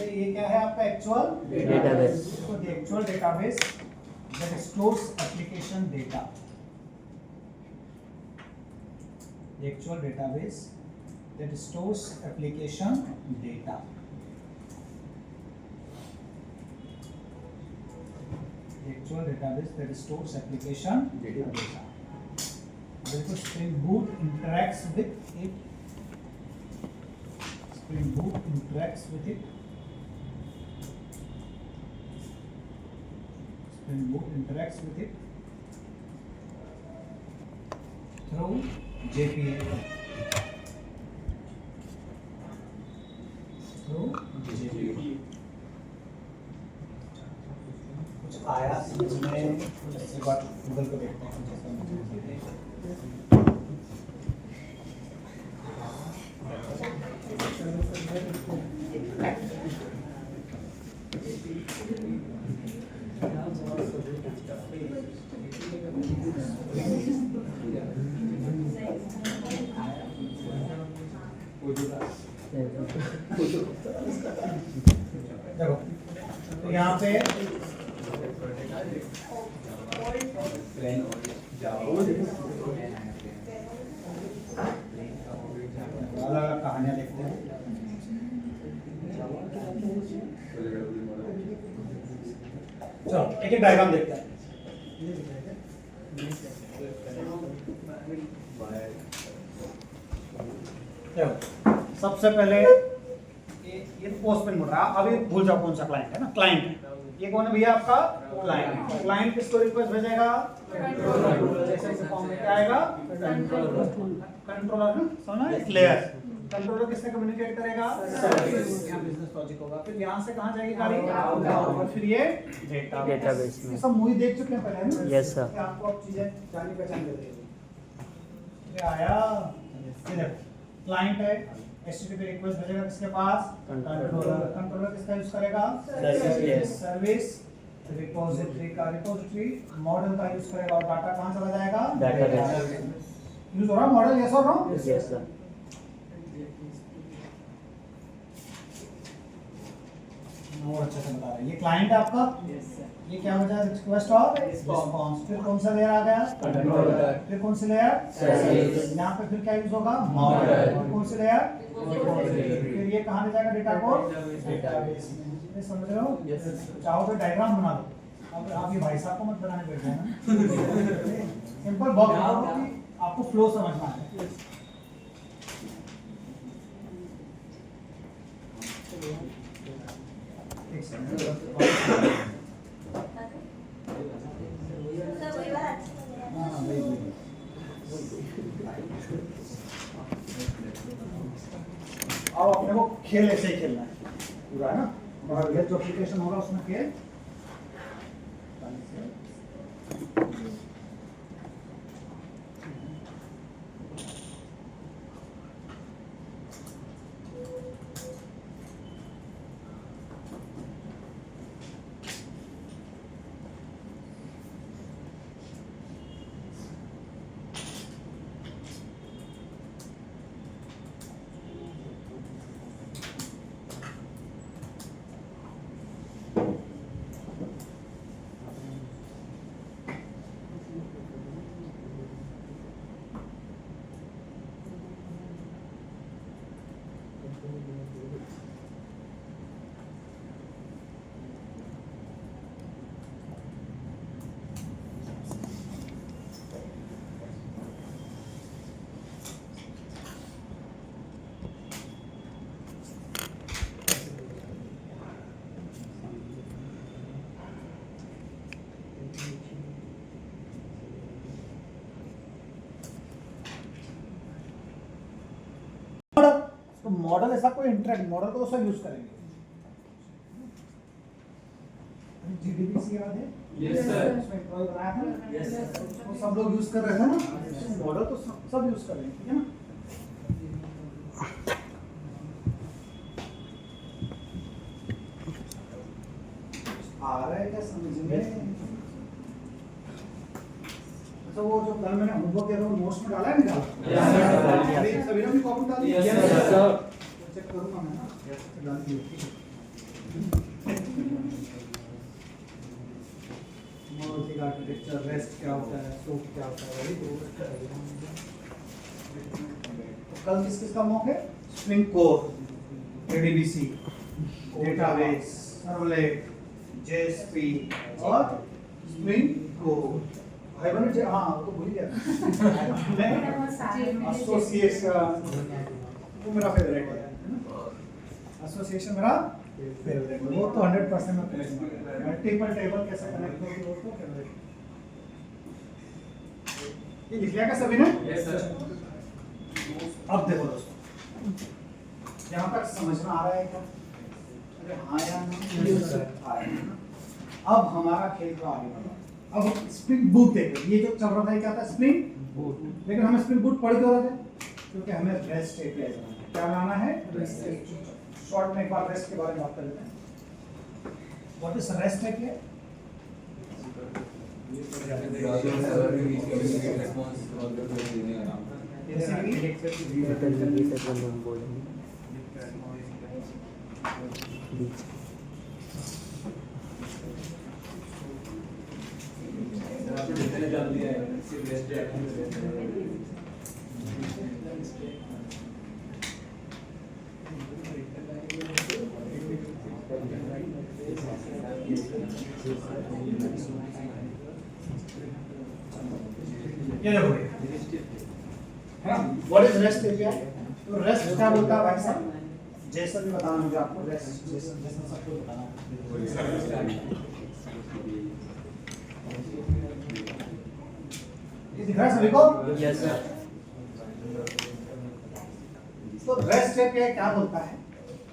ये क्या है आपका? Actual database. तो the actual database that stores application data. The actual database that stores application data. The actual database that stores application data. देखो Spring Boot interacts with it. Spring Boot interacts with it. Spring Boot interacts with it through JPA. Through JPA. कुछ आया इसमें, एक बार Google को देखते हैं। देखो तो यहाँ पे अलग अलग कहानियां देखते हैं। चलो एक एक डायग्राम देखते हैं। देखो सबसे पहले ये पोस्टमैन बोल रहा है, अभी भूल जाओ कौन सा क्लाइंट है ना, क्लाइंट ये कौन है भैया? आपका क्लाइंट। क्लाइंट किसको रिक्वेस्ट भेजेगा? जैसे इस फॉर्म में क्या आएगा? कंट्रोलर ना, समझना है? लेयर। कंट्रोलर किससे कम्युनिकेट करेगा? सर्विस। यहाँ बिजनेस लॉजिक होगा। फिर यहाँ से कहाँ जाएगी गाड़ी? और फिर ये डेटाबेस में। ये सब मूवी देख चुके हैं पहले है ना? Yes, sir. कि आपको अब चीजें जानी पहचान दे रही है। ये आया, ये देखो क्लाइंट है, HTTP रिक्वेस्ट भेजेगा किसके पास? कंट्रोलर। कंट्रोलर किसका यूज करेगा? सर्विस। सर्विस। रिपोजिटरी का, रिपोजिटरी मॉडल का यूज करेगा और डाटा कहाँ चला जाएगा? डेटाबेस। यूज हो रहा है मॉडल? यस और नो? Yes sir. और अच्छे से बता रहे हैं। ये क्लाइंट है आपका? ये क्या हो जाएगा? रिक्वेस्ट और रिस्पांस। फिर कौन सा लेयर आ गया? कंट्रोलर। फिर कौन सी लेयर? सर्विस। यहाँ पे फिर क्या यूज होगा? मॉडल। और कौन सी लेयर? रिपोजिटरी। फिर ये कहाँ ले जाएगा डेटा को? डेटाबेस में। ये समझ रहे हो? चाहो तो डायग्राम बना लो। अब आप ये भाई साहब को मत बनाने बैठ जाए ना। सिंपल बहुत आपको फ्लो समझना है। एक सेकंड। हाँ, वही। अब अपने को खेल ऐसे ही खेलना है पूरा, है ना? और ये जो एप्लीकेशन होगा उसमें खेल मॉडल ऐसा कोई इंटरेक्ट मॉडल को तो सब यूज करेंगे। जीडीबीसी याद है? Yes, sir. उसमें employee बनाया था ना? Yes, sir. वो सब लोग यूज कर रहे थे ना, मॉडल तो सब यूज करेंगे, ठीक है ना? आ रहा है क्या समझ में? अच्छा वो जो कल मैंने होमवर्क दिया था वो नोट्स में डाला है निकाला? Yes, sir. सभी ने भी कॉपी डाली? Yes, Yes, sir. चेक करूंगा मैं ना। डाल दिए। मोनोलिथिक आर्किटेक्चर, रेस्ट क्या होता है, सोप क्या होता है, वही तो कल किस का मॉक है? Spring core, JDBC, database, servlet, JSP और स्प्रिंग कोर। भाई बहन हाँ तो भूल गया एसोसिएशन, वो मेरा फेवरेट है। एसोसिएशन मेरा फेवरेट, वो तो 100% में फेवरेट। मल्टीपल टेबल कैसे कनेक्ट करोगे वो तो फेवरेट। ये लिख लिया क्या सभी ने? Yes, sir. अब देखो दोस्तों, यहाँ तक समझ में आ रहा है क्या? अरे हाँ या ना? Yes, sir. आ रहा है ना? अब हमारा खेल तो आगे बढ़ा। अब स्प्रिंग बूट देखो, ये जो चल रहा था क्या था? Spring boot. लेकिन हमें स्प्रिंग बूट पढ़ क्यों रहे थे? क्योंकि हमें रेस्ट एपीआई बनाना है। क्या बनाना है? शॉर्ट में एक बार रेस्ट के बारे में बात कर लेते हैं। What is rest API? ये देखो है व्हाट इज रेस्ट एपीआई? तो रेस्ट क्या बोलता है भाई साहब? जेसन बताना मुझे आपको। रेस्ट जेसन सबको बताना। ये दिख रहा है सभी को? Yes sir. तो रेस्ट एपीआई क्या बोलता है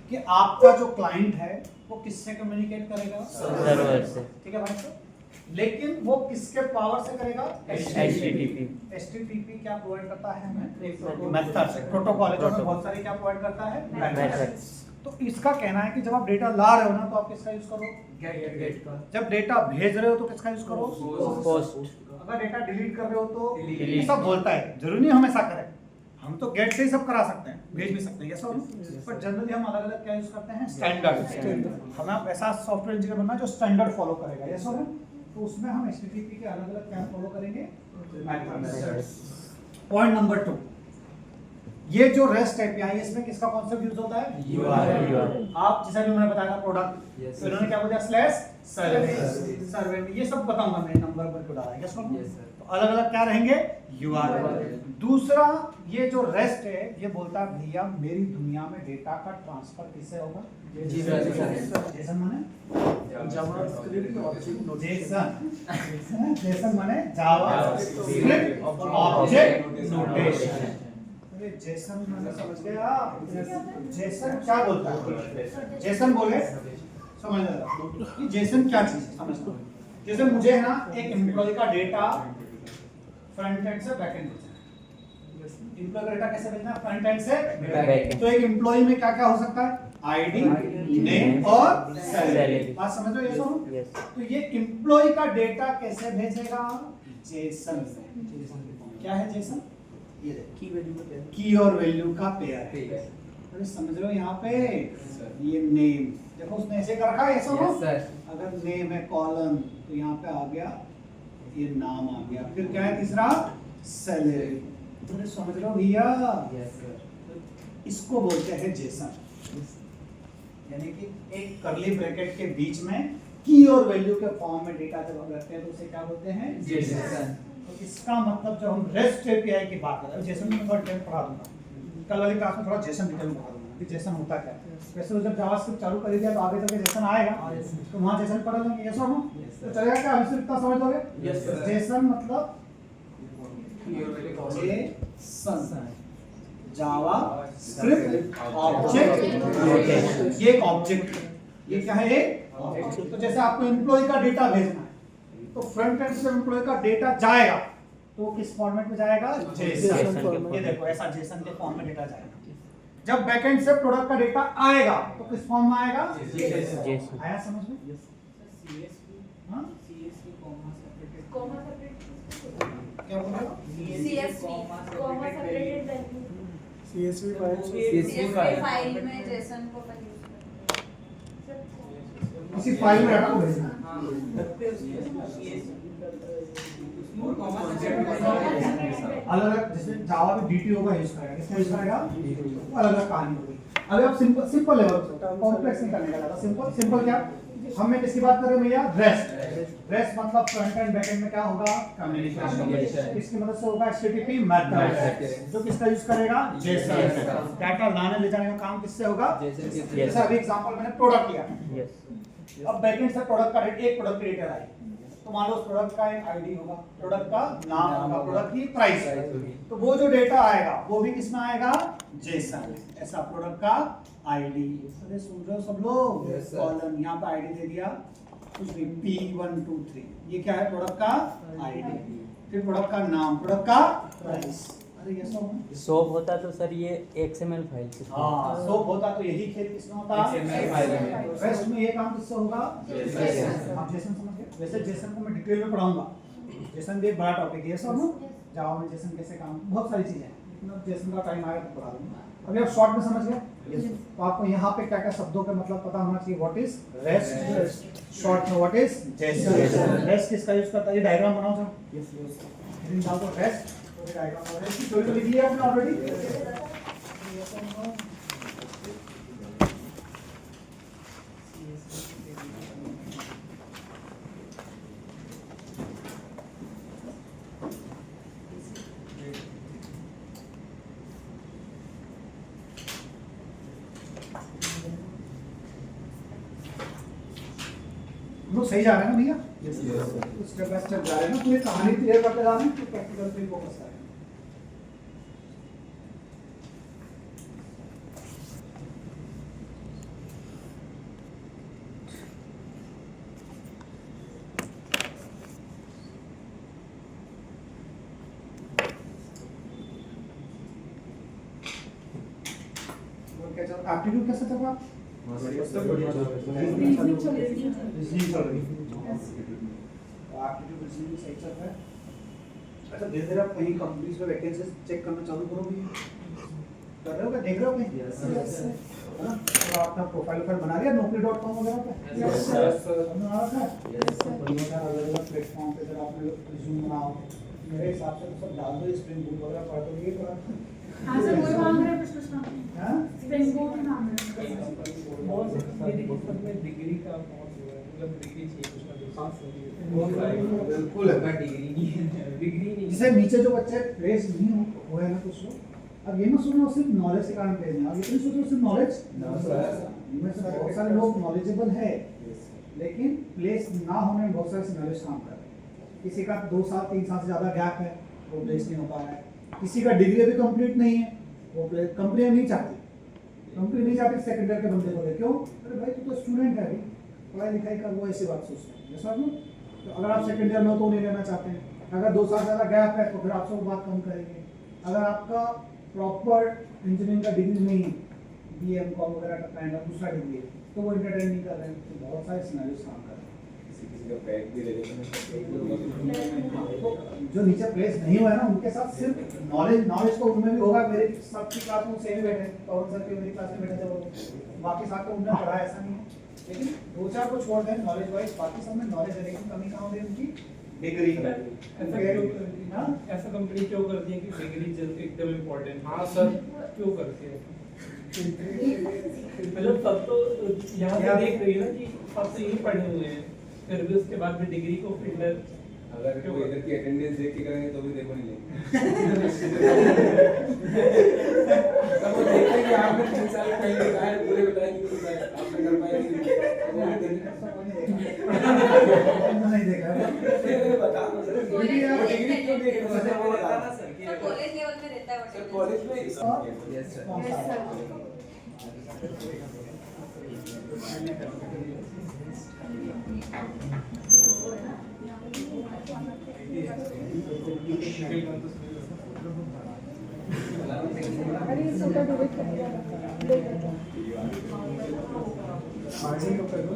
कि आपका जो क्लाइंट है वो किससे कम्युनिकेट करेगा? सर्वर से। ठीक है भाई साहब, लेकिन वो किसके पावर से करेगा? HTTP। HTTP क्या प्रोवाइड करता है हमें? मेथड्स, प्रोटोकॉल है जो हमें बहुत सारे क्या प्रोवाइड करता है? Methods। तो इसका कहना है कि जब आप डेटा ला रहे हो ना तो आप किसका यूज करो? गेट का। जब डेटा भेज रहे हो तो किसका यूज करो? पोस्ट। अगर डेटा डिलीट कर रहे हो तो Delete। ये सब बोलता है, जरूरी नहीं हमेशा करें। हम तो गेट से ही सब करा सकते हैं, भेज भी सकते हैं, ये सब। पर जनरली हम अलग अलग क्या यूज करते हैं? स्टैंडर्ड। हमें ऐसा सॉफ्टवेयर इंजीनियर बनना जो स्टैंडर्ड फॉलो करेगा, ये सब। तो उसमें हम HTTP के अलग अलग क्या फॉलो करेंगे? पॉइंट नंबर 2, ये जो रेस्ट एपीआई है इसमें किसका कॉन्सेप्ट यूज होता है? URL। आप जैसा भी मैंने बताया प्रोडक्ट, Yes, तो इन्होंने क्या बोला? Slash service. Service। सर्वे में ये सब बताऊंगा मैं, नंबर पर को डाला है। Yes, sir। तो अलग अलग क्या रहेंगे? URL। URL। दूसरा, ये जो रेस्ट है ये बोलता है भैया मेरी दुनिया में डेटा का ट्रांसफर किससे होगा? जेसन माने जावास्क्रिप्ट ऑब्जेक्ट जेसन माने जावास्क्रिप्ट ऑब्जेक्ट नोटेशन। अरे जेसन माने समझ गया? जेसन क्या बोलता है? जेसन बोले समझ लो कि जेसन क्या चीज है, समझ लो। जैसे मुझे है ना एक एम्प्लॉय का डेटा फ्रंट एंड से बैक एंड भेजना है। एम्प्लॉय का डेटा कैसे भेजना है? फ्रंट एंड से बैक एंड। तो एक एम्प्लॉय में क्या क्या हो सकता है? आईडी, नेम और सैलरी। बात समझ रहे हो? ये सब। यस। तो ये एम्प्लॉय का डेटा कैसे भेजेगा? जेसन से। क्या है जेसन? ये देखो, की वैल्यू का पेयर। की और वैल्यू का पेयर है। अरे समझ रहे हो यहाँ पे? ये नेम देखो, उसने ऐसे कर रखा है, ऐसा हो। अगर नेम है कॉलम तो यहाँ पे आ गया ये नाम आ गया, फिर क्या है तीसरा? सैलरी। अरे समझ रहे हो भैया? इसको बोलते हैं जेसन। यानी कि एक करली ब्रैकेट के बीच में की और वैल्यू के फॉर्म में डेटा जब हम रखते हैं तो उसे क्या बोलते हैं? जेसन। तो इसका मतलब जब हम रेस्ट एपीआई की बात कर रहे हैं, जेसन में थोड़ा डिटेल पढ़ा दूंगा कल वाली क्लास में, थोड़ा जेसन डिटेल में पढ़ा दूंगा कि जेसन होता क्या है। वैसे तो जब जावास्क्रिप्ट चालू कर दिया तो आगे चल के जेसन आएगा, तो वहां जेसन पढ़ लेंगे। ये सब तो चलेगा क्या? हमसे इतना समझ लोगे? Yes, sir। जेसन मतलब जेसन। जावा स्क्रिप्ट ऑब्जेक्ट नोटेशन। ये एक ऑब्जेक्ट है, ये क्या है एक ऑब्जेक्ट। तो जैसे आपको एम्प्लॉय का डेटा भेजना है तो फ्रंट एंड से एम्प्लॉय का डेटा जाएगा तो वो किस फॉर्मेट में जाएगा? जेसन। ये देखो ऐसा जेसन के फॉर्म में डेटा जाएगा। जब बैकएंड से प्रोडक्ट का डेटा आएगा तो किस फॉर्म में आएगा? जेसन। आया समझ में? हाँ? कॉमा सेपरेटेड क्या बोल रहे हो? CSV comma separated value CSV file CSV file में जेसन को अपन यूज करते हैं। किसी फाइल में डाटा को भेजना है। अलग अलग जैसे जावा में DTO का यूज करेगा, किसका यूज करेगा? अलग अलग कहानी होगी। अभी आप सिंपल लेवल कॉम्प्लेक्स नहीं करने का, सिंपल क्या? हमने किसकी बात कर रहे हैं भैया? रेस्ट मतलब फ्रंट एंड बैक एंड में क्या होगा? कम्युनिकेशन। किसकी मदद से होगा? HTTP method. जो किसका यूज करेगा? जेसन। डाटा लाने ले जाने का काम किससे होगा? जैसे अभी एग्जांपल मैंने प्रोडक्ट लिया, अब बैकएंड से प्रोडक्ट का एक प्रोडक्ट की डिटेल आई तो मान लो उस प्रोडक्ट का एक आईडी होगा, प्रोडक्ट का नाम होगा, प्रोडक्ट की प्राइस तो वो जो डेटा आएगा वो भी किसमें आएगा? जेसन। ऐसा प्रोडक्ट का आईडी, अरे सुन रहे हो सब लोग? कॉलम यहाँ पे आईडी दे दिया कुछ भी P123, ये क्या है? प्रोडक्ट का आईडी। फिर प्रोडक्ट का नाम, प्रोडक्ट का प्राइस। अरे ये सब सोप होता तो सर ये XML फाइल से। हाँ, सोप होता तो यही खेल किसमें होता? XML फाइल में। रेस्ट में ये काम किससे होगा? जेसन। आप जेसन समझ गए? वैसे जेसन को मैं डिटेल में पढ़ाऊंगा। जेसन भी एक बड़ा टॉपिक है सब ना, जावा में जेसन कैसे काम, बहुत सारी चीजें हैं। मतलब जेसन का टाइम आएगा तो पढ़ा दूंगा। अभी आप शॉर्ट में समझ गए तो आपको यहाँ पे क्या क्या शब्दों का मतलब पता होना चाहिए। व्हाट इज रेस्ट, शॉर्ट में व्हाट इज जेसन। रेस्ट किसका यूज करता है? ये डायग्राम बनाओ सर। यस डाल दो रेस्ट तो डायग्राम बना। इसकी थ्योरी तो लिख लिया आपने ऑलरेडी। लोग सही जा रहे हैं ना भैया? स्टेप बाय स्टेप जा रहे हैं ना, पूरी कहानी क्लियर करते जा रहे हैं, तो प्रैक्टिकल पे फोकस करें। और क्या चल रहा है? एप्टीट्यूड कैसे चल रहा है? रीजनिंग चल रही है। एप्टीट्यूड रीजनिंग सही चल रहा है। अच्छा धीरे धीरे आप कहीं कंपनीज में वैकेंसीज चेक करना चालू करो भी। कर रहे हो क्या? देख रहे हो कहीं? Yes sir. है ना? तो आपका प्रोफाइल बना लिया naukri.com वगैरह पे? Yes sir. बना रखा है? Yes sir. अलग अलग प्लेटफॉर्म पे जब आपने रिज्यूम बनाओ मेरे हिसाब से तो सब डाल दो, स्प्रिंग बूट वगैरह पढ़ तो ये थोड़ा। हाँ सर वही मांग रहे हैं कुछ हां स्प्रिंग बोर्ड ही मांग रहे हैं। बहुत से डिग्री का बहुत हुआ है, मतलब डिग्री चाहिए कुछ ना कुछ। बिल्कुल है। डिग्री नहीं जैसे नीचे जो बच्चे प्लेस नहीं हुए ना कुछ लोग, अब ये मत सोचो सिर्फ नॉलेज के कारण प्लेस नहीं, अब ये नहीं सोचो सिर्फ नॉलेज। इनमें से बहुत सारे लोग नॉलेजेबल है लेकिन प्लेस ना होने में बहुत सारे सिनेरियोस काम कर रहे हैं। किसी का 2 साल 3 साल से ज़्यादा गैप है वो प्लेस नहीं हो पा रहा है, किसी का डिग्री अभी कंप्लीट नहीं है वो कंपनी नहीं चाहती, कंपनी नहीं चाहती सेकंड ईयर के बंदे को। क्यों? अरे भाई तू तो स्टूडेंट है अभी, पढ़ाई लिखाई का, वो ऐसी बात सोचते हैं जैसा ना। तो अगर आप सेकंड ईयर में हो तो नहीं लेना चाहते हैं, अगर 2 साल ज़्यादा गैप है तो फिर आपसे वो बात कम करेंगे। अगर आपका प्रॉपर इंजीनियरिंग का डिग्री नहीं है, BM कॉम वगैरह का काइंड ऑफ दूसरा डिग्री है तो वो इंटरटेन नहीं कर रहे हैं। तो बहुत सारे सिनेरियोस काम कर रहे हैं। जो नीचे प्लेस नहीं हुआ है ना उनके साथ सिर्फ नॉलेज तो उनमें भी होगा। मेरे सबकी क्लास में सेम ही बैठे, पवन सर के मेरी क्लास में बैठे थे वो, बाकी साथ तो उन्होंने पढ़ा ऐसा नहीं है, लेकिन 2-4 को छोड़ दें नॉलेज वाइज, बाकी सब में नॉलेज है लेकिन कमी कहाँ हो रही है उनकी? डिग्री। ऐसा कंपनी क्यों करती है कि डिग्री एकदम इम्पोर्टेंट? हाँ सर क्यों करती है? मतलब सब तो यहाँ से देख रही है ना कि सब तो यही पढ़े हुए हैं, फिर भी उसके बाद भी डिग्री को फिल्टर अगर कोई इधर की अटेंडेंस देख के करेंगे तो भी देखो नहीं लेंगे। तब वो देखते हैं कि आपने 3 साल पहले बताया, पूरे बताया कि तुम आपने कर पाए नहीं देख रहा है। बता दो सर, डिग्री क्यों देख रहे हो? कॉलेज लेवल में देता है वो सर attendance। कॉलेज में यस सर अरे ये छोटा डिलीट कर दिया आगे तो कर दो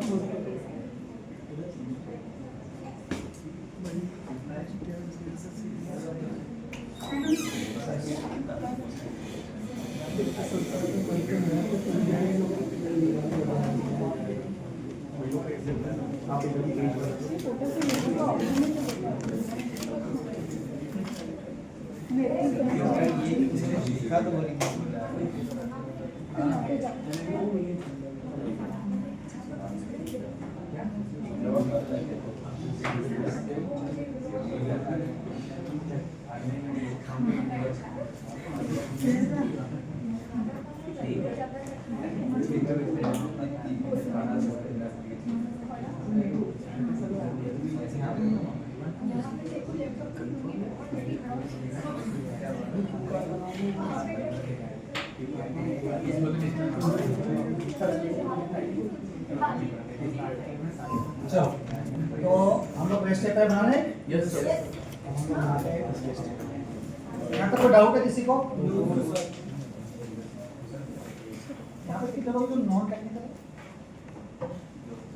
चलो तो हम लोग रेस्ट पे बना रहे हैं यस सर यहाँ तक कोई डाउट है किसी को यहाँ पे कितना लोग जो नॉन टेक्निकल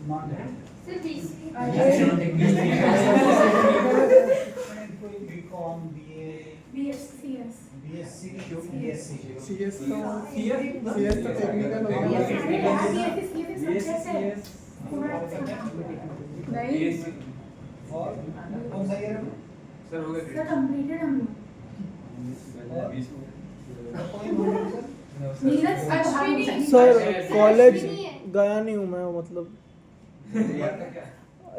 नॉन सिर्फ 20 कोई BCom BA BScs BSc BSc CS तो टेक्निकल हो गया नहीं और कौन सा ईयर सर हो गया सर कंप्लीटेड हम लोग कोई बोलो sir Neeraj Ashwini sir college Ashwini है। गया नहीं हूँ मैं मतलब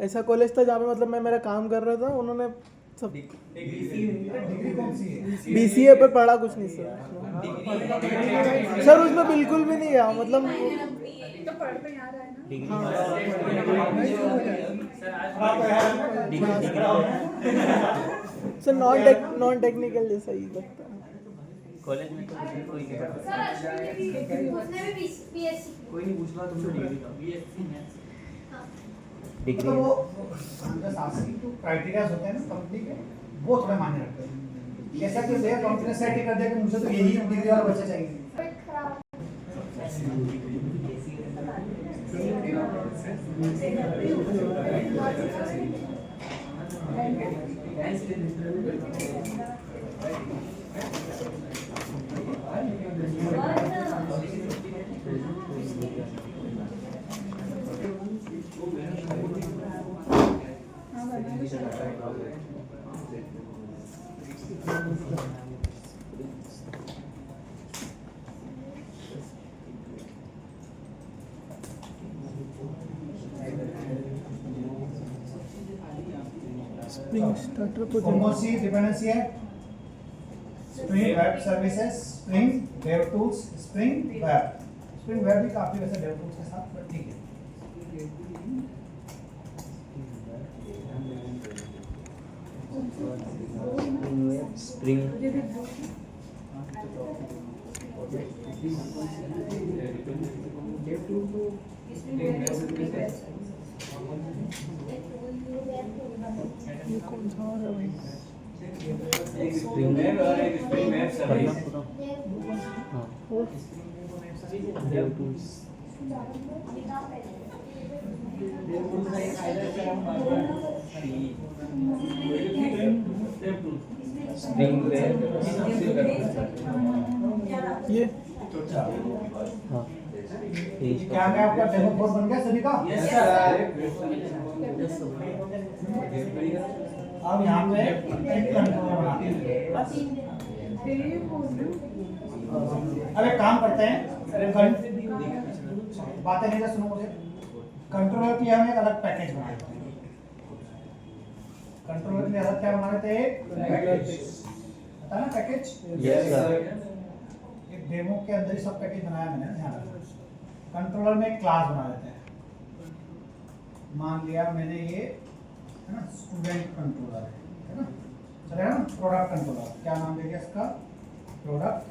ऐसा कॉलेज था जहाँ पे मतलब मैं मेरा काम कर रहा था उन्होंने सब डिग्री कौन सी है BCA पर पढ़ा कुछ नहीं सर सर उसमें बिल्कुल भी नहीं गया मतलब तो पढ़ में आ रहा है ना डिग्री सर नॉन टेक्निकल जैसा ही लगता है कॉलेज में तो किसी को ही नहीं पता। सर अश्विनी भी उसने भी बीएससी कोई नहीं पूछ रहा तुमसे डिग्री का हाँ डिग्री तो वो जो शासकीय जो क्राइटेरिया होते हैं ना कंपनी के वो थोड़ा मायने रखते हैं जैसा कि भैया कंपनी ने सेट कर दिया कि मुझे तो यही डिग्री वाला बच्चा चाहिए पेट खराब स्प्रिंग स्टार्टर को कौन सी डिपेंडेंसी है spring web services spring web tools spring web भी काफी वैसे वेब टूल्स के साथ पर ठीक है स्प्रिंग ये कौन सा आ रहा है भाई स्प्रिंग करना पूरा हाँ वेब टूल्स स्प्रिंग वेब ये हाँ क्या क्या आपका डेमो कोड बन गया सभी का अब यहाँ पे एक कंट्रोलर बनाते हैं अब एक काम करते हैं बातें नहीं सुनो मुझे कंट्रोलर के लिए हम एक अलग पैकेज बना लेते हैं कंट्रोलर के लिए अलग क्या बना लेते हैं पता है ना पैकेज यस सर एक डेमो के अंदर ही सब पैकेज बनाया मैंने ध्यान रखना कंट्रोलर में एक क्लास बना लेते हैं मान लिया मैंने ये है ना स्टूडेंट कंट्रोलर है ना चलेगा ना प्रोडक्ट कंट्रोलर क्या नाम देंगे इसका प्रोडक्ट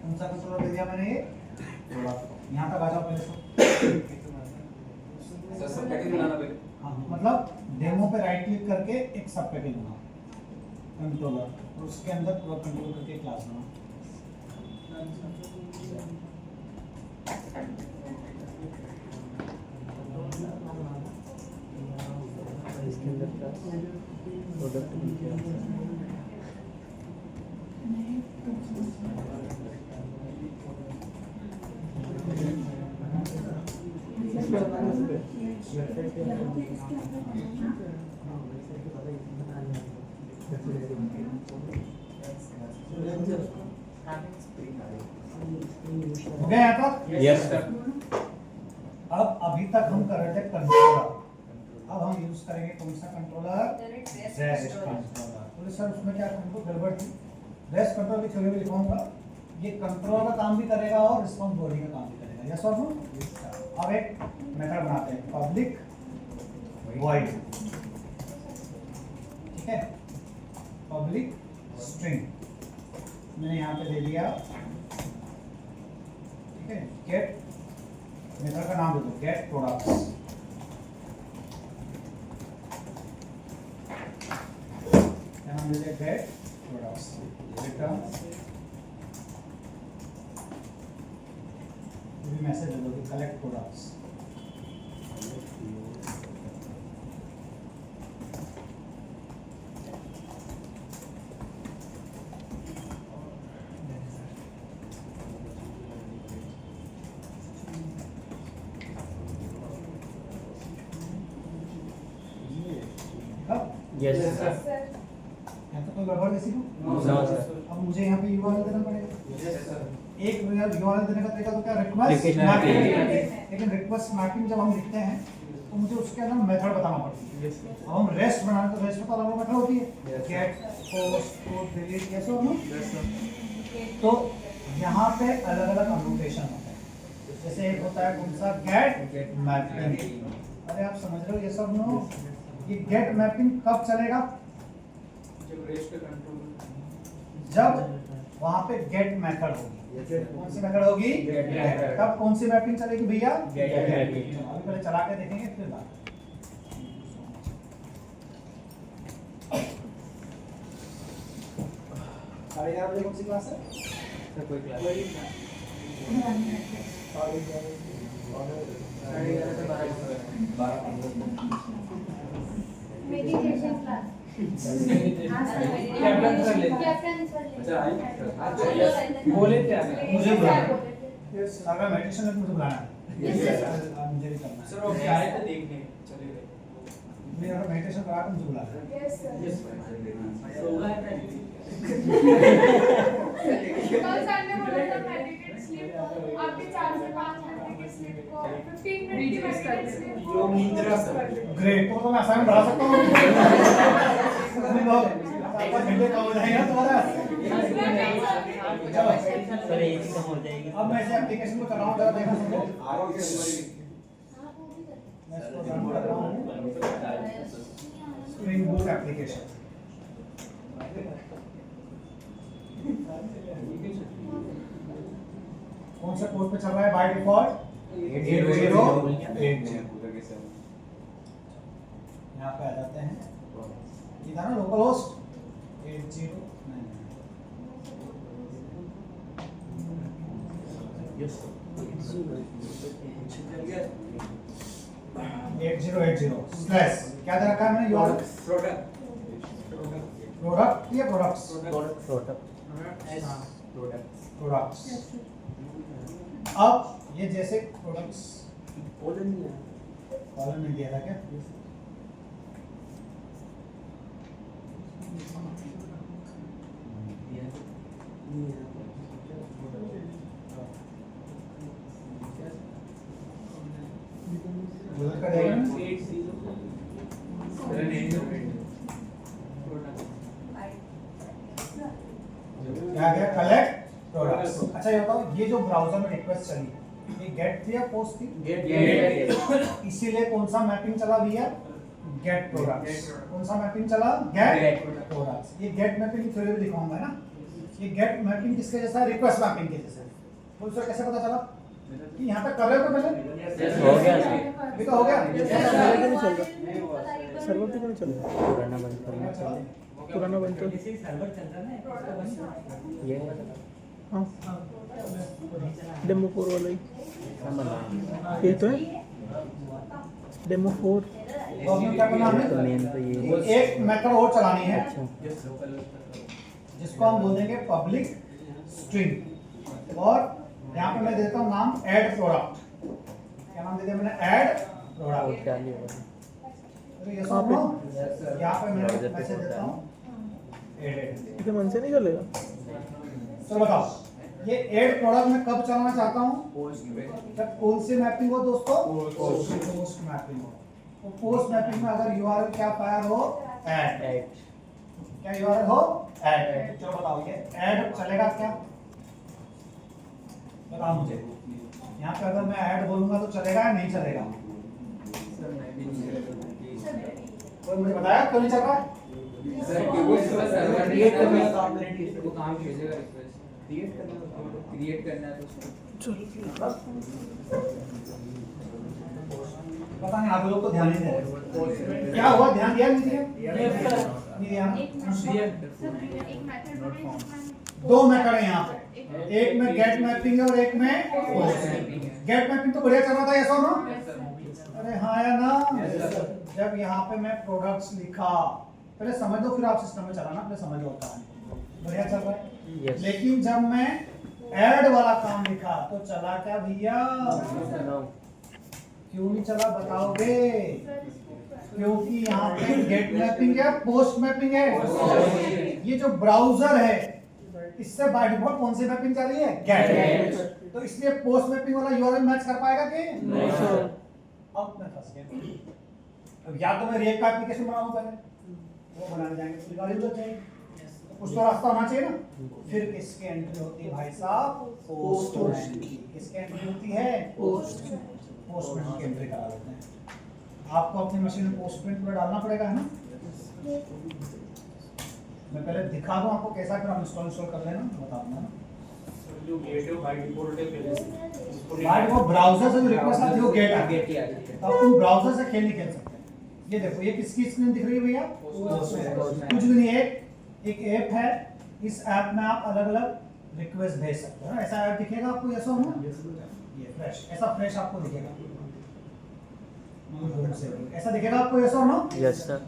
कौन सा कंट्रोलर दे दिया मैंने ये प्रोडक्ट। यहाँ तक आ जाओ पहले सर सब पैकेज बनाना पहले। हाँ मतलब डेमो पे राइट क्लिक करके एक सब पैकेज बनाओ कंट्रोलर और उसके अंदर पूरा कंट्रोल करके क्लास बनाओ। इसके अंदर का प्रोडक्ट हो गया यहाँ तक? Yes sir. अब अभी तक हम कर रहे थे कंट्रोलर, अब हम यूज करेंगे कौन सा कंट्रोलर? Rest controller. बोले सर उसमें क्या हमको गड़बड़ थी? रेस्ट कंट्रोलर की थ्योरी में लिखाऊंगा, ये कंट्रोलर का काम भी करेगा और रिस्पांस बॉडी का काम भी करेगा। यस और नो? अब एक मेथड बनाते हैं पब्लिक वॉइड, ठीक है, पब्लिक स्ट्रिंग मैंने यहाँ पे दे दिया, ठीक है। गेट मेथड का नाम दे दो गेट प्रोडक्ट्स, क्या नाम दे दिया? Get products. रिटर्न भी मैसेज दे दो कि कलेक्ट प्रोडक्ट्स। Yes sir. यहाँ तो कोई गड़बड़ जैसी हो? No sir. अब मुझे यहाँ पे यूआरएल देना पड़ेगा। एक यूआरएल देने का तरीका तो क्या? Request Request mapping. mapping। लेकिन रिक्वेस्ट मैपिंग जब हम लिखते हैं तो मुझे उसके अंदर मेथड बताना पड़ती है। अब हम रेस्ट बनाने तो रेस्ट में तो अलग मेथड होती है, गेट, पोस्ट, पुट, डिलीट, ऐसे हो ना? तो यहाँ पे अलग अलग अनोटेशन होता है। जैसे एक होता है कौन सा? Get mapping. अरे आप समझ रहे हो ये सब नो? ये गेट मैपिंग कब चलेगा? जब रेस्ट का कंट्रोल, जब वहां पे गेट मेथड होगी। कौन सी मेथड होगी? Get method। तब कौन सी मैपिंग चलेगी भैया? Get mapping। अभी पहले चला के देखेंगे फिर बात। साढ़े 11 बजे कौन सी क्लास है? सर कोई क्लास मेडिटेशन क्लास कैप्टन कर लेते हैं। अच्छा आई बोले क्या? मुझे बुलाना। अगर मेडिटेशन है तो मुझे बुलाना है। मुझे भी करना है। सर वो क्या है तो देखने चले गए। मैं अगर मेडिटेशन करा तो मुझे बुलाना है। Yes sir. कल सर ने बोला था मेडिटेट स्लीप आपके 4 से 5 घंटे की स्लीप को 15 मिनट की मेडिटेट स्लीप को योग निद्रा सर। ग्रेट, तो मैं असाइनमेंट बढ़ा सकता हूँ। नहीं बहुत 4-5 घंटे कम हो जाएगा तुम्हारा। सर एक ही कम हो जाएगी। अब मैं इसे एप्लीकेशन को चलाऊं, जरा देखना सुनो। आरोग्य हमारी मैं इसको रन कर रहा हूं। Spring boot application. कौन से पोर्ट पे चल रहा है बाय डिफॉल्ट? 8080। यहाँ पे आ जाते हैं, ये था ना लोकल होस्ट 80 8080 स्लैश क्या दे रखा है मैंने? योर प्रोडक्ट या प्रोडक्ट्स? प्रोडक्ट्स। अब ये जैसे प्रोडक्ट्स कॉलम नहीं दिया था क्या? का देगा ना? क्या गया? Collect products. अच्छा ये बताओ, ये जो ब्राउजर में रिक्वेस्ट चली ये गेट थी या पोस्ट थी? गेट। इसीलिए कौन सा मैपिंग चला भैया? Get products. कौन सा मैपिंग चला? Get products. ये गेट मैपिंग की थ्योरी भी दिखाऊंगा ना। ये गेट मैपिंग किसके जैसा है? रिक्वेस्ट मैपिंग के जैसा है। तो उससे कैसे पता चला कि यहाँ तक कर रहे हो तो पहले? हो गया सर। ये तो हो गया। सर्वर तो नहीं चल रहा, पुराना बंद करना चाहिए। पुराना बंद कर। ये हाँ डेमो 4 वाला ही हम बना ये तो है, डेमो 4। तो हमें क्या करना तो है? मेन तो ये एक मेथड और चलानी है अच्छा जिसको हम बोल देंगे पब्लिक स्ट्रिंग, और यहाँ पे मैं देता हूँ नाम ऐड प्रोडक्ट। क्या नाम दे दिया मैंने? Add product. क्या लिया तो ये सब नो, यहाँ पे मैं मैसेज देता हूँ एडेड। इसे मन से नहीं चलेगा। तो बताओ ये ऐड प्रोडक्ट में कब चलाना चाहता हूँ? जब कौन सी मैपिंग हो दोस्तों? पोस्ट मैपिंग हो। तो पोस्ट मैपिंग में अगर यूआरएल क्या फायर हो? ऐड। क्या यूआरएल हो? ऐड। चलो बताओ ये ऐड चलेगा क्या? बताओ मुझे। यहाँ पे अगर मैं ऐड बोलूंगा तो चलेगा या नहीं चलेगा? कोई मुझे बताया क्यों नहीं चल रहा? सर क्योंकि सर्वर क्रिएट करना है, वो काम भेजेगा रिक्वेस्ट क्रिएट करना है तो पता नहीं आप लोग तो ध्यान नहीं दे रहे। क्या हुआ? ध्यान दिया नहीं दिया? नहीं दिया। दो मेथड है यहाँ पे, एक में गेट मैपिंग है और एक में पोस्ट। गेट मैपिंग तो बढ़िया चल रहा था, ऐसा ना? अरे हाँ या ना? जब यहाँ पे मैं प्रोडक्ट्स लिखा, पहले समझ दो फिर आप सिस्टम में चलाना, पहले समझ लो होता है। बढ़िया चल रहा है। लेकिन जब मैं ऐड वाला काम लिखा तो चला क्या भैया? क्यों नहीं चला बताओगे? क्योंकि यहाँ पे गेट मैपिंग है, पोस्ट मैपिंग है। ये जो ब्राउजर है इससे बाय डिफॉल्ट कौन सी मैपिंग चल रही है? गेट। तो इसलिए पोस्ट मैपिंग वाला यूआरएल मैच कर पाएगा कि नहीं? अब मैं फंस गया। अब या तो मैं रिएक्ट एप्लीकेशन बनाऊं पहले, वो बनाने जाएंगे तो गाड़ी उधर चाहिए, कुछ तो रास्ता होना चाहिए ना। फिर किसकी एंट्री होती है भाई साहब? पोस्ट की। किसकी एंट्री होती है? पोस्ट की एंट्री करा देते हैं। आपको अपनी मशीन में पोस्ट प्रिंट में डालना पड़ेगा है ना। मैं पहले दिखा दूं आपको कैसा, फिर हम इंस्टॉल कर लेना, बता दूंगा ना। जो गेट है बाय डिफॉल्ट है पहले से भाई वो ब्राउजर से जो रिक्वेस्ट आती है वो गेट आती है। गेट ही आती है। अब तुम ब्राउजर से खेल नहीं खेल सकते। ये देखो ये किसकी स्क्रीन दिख रही है भैया? कुछ भी नहीं है, एक ऐप है। इस ऐप में आप अलग अलग रिक्वेस्ट भेज सकते हो। ऐसा ऐप दिखेगा आपको? यस और नो? ये फ्रेश, ऐसा फ्रेश आपको दिखेगा। ऐसा दिखेगा आपको? यस और नो? Yes sir.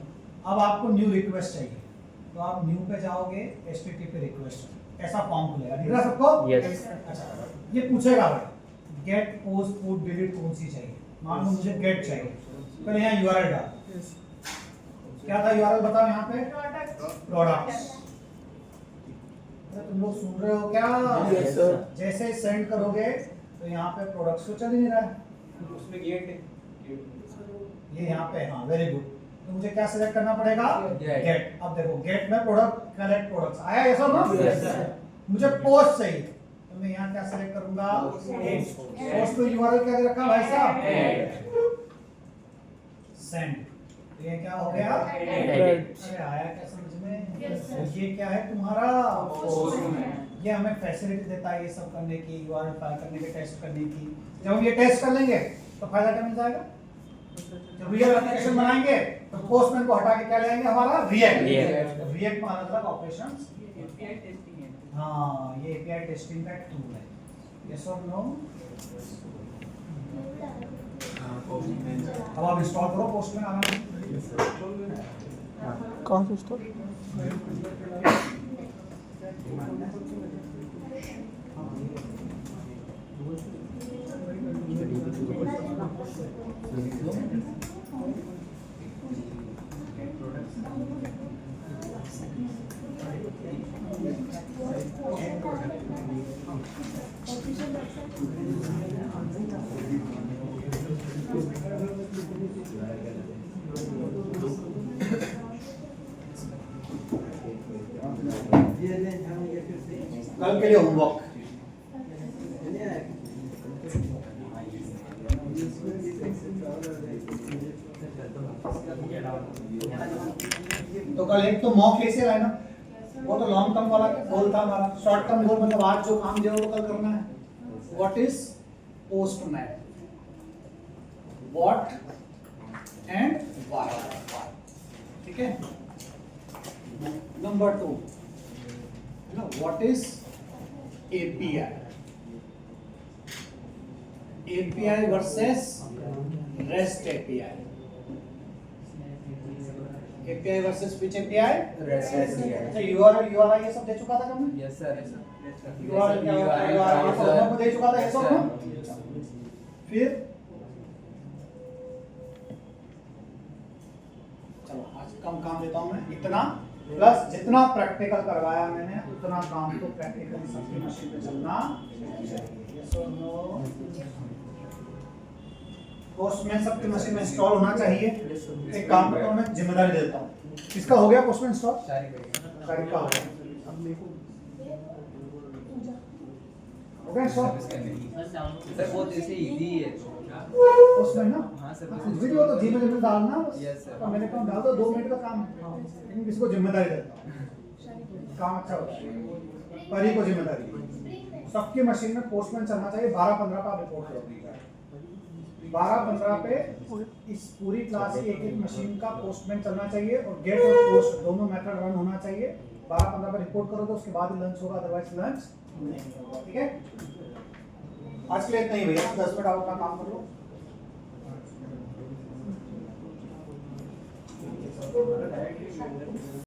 अब आपको न्यू रिक्वेस्ट चाहिए तो आप न्यू पे जाओगे, HTTP रिक्वेस्ट, ऐसा फॉर्म खुलेगा। दिख रहा है सबको? यस। अच्छा, ये पूछेगा भाई गेट पोस्ट पुट डिलीट कौन सी चाहिए। मान लो मुझे गेट चाहिए, पहले यहाँ यूआरएल डाल। क्या था यूआरएल बताओ यहाँ पे? प्रोडक्ट्स। तुम लोग सुन रहे हो क्या? Yes sir. जैसे सेंड करोगे तो यहाँ पे प्रोडक्ट्स तो चल ही नहीं रहा है, उसमें गेट है ये यहाँ पे। हाँ वेरी गुड। तो मुझे क्या सिलेक्ट करना पड़ेगा? गेट। अब देखो गेट में प्रोडक्ट कलेक्ट प्रोडक्ट्स आया, ऐसा ना? मुझे पोस्ट चाहिए तो मैं यहाँ क्या सिलेक्ट करूंगा? पोस्ट को यूआरएल क्या दे रखा भाई साहब? सेंड। ये क्या हो गया? अरे आया क्या समझ में? ये क्या है तुम्हारा? ये हमें फैसिलिटी देता है ये सब करने की, यूआरएल फाइल करने के, टेस्ट करने की। जब हम ये टेस्ट कर लेंगे तो फायदा क्या मिल जाएगा? जब रियल एप्लीकेशन बनाएंगे तो पोस्टमैन को हटा के क्या ले आएंगे? हमारा रिएक्ट। रिएक्ट में अलग अलग ऑपरेशंस। हाँ ये एपीआई टेस्टिंग का एक टूल है। यस और नो? अब आप इंस्टॉल करो पोस्टमैन आराम से। कहाँ से स्टॉल? कल के लिए होमवर्क। तो कल एक तो मॉक लेसे है ना, वो तो लॉन्ग टर्म वाला गोल था हमारा। शॉर्ट टर्म गोल मतलब आज जो काम जो वो कल करना है। What is post map, what and why, ठीक है। Number 2, what is API, API versus rest API, API versus which API, rest API. अच्छा यूआरएल ये सब दे चुका था हमने। Yes sir. यूआरएल को दे चुका था ये सब ना। फिर चलो आज कम काम देता हूं मैं, इतना प्लस जितना प्रैक्टिकल करवाया मैंने उतना काम तो प्रैक्टिकली सबकी मशीन पे चलना चाहिए। यस और नो। पोस्टमैन सबकी मशीन में इंस्टॉल होना चाहिए। एक काम करता हूं मैं, जिम्मेदारी देता हूं। किसका हो गया पोस्टमैन इंस्टॉल? सारी का हो गया। हो गया इंस्टॉल सर वो जैसे इजी है पोस्टमैन ना। हाँ सर। कुछ भी हो तो धीमे धीमे डालना बस। Yes sir. तो मैंने काम डाल दो, 2 मिनट का काम है। लेकिन किसको जिम्मेदारी देता हूं, काम अच्छा होता है। परी को जिम्मेदारी, सबकी मशीन में पोस्टमैन चलना चाहिए। 12-15 का रिपोर्ट करोगे, 12-15 पे इस पूरी क्लास की एक मशीन का पोस्टमैन चलना चाहिए और गेट और पोस्ट दोनों मेथड रन होना चाहिए। 12-15 पे रिपोर्ट करोगे, उसके बाद ही लंच होगा, अदरवाइज लंच नहीं होगा, ठीक है। आज के लिए इतना ही भैया, 10 मिनट आप अपना काम कर लो।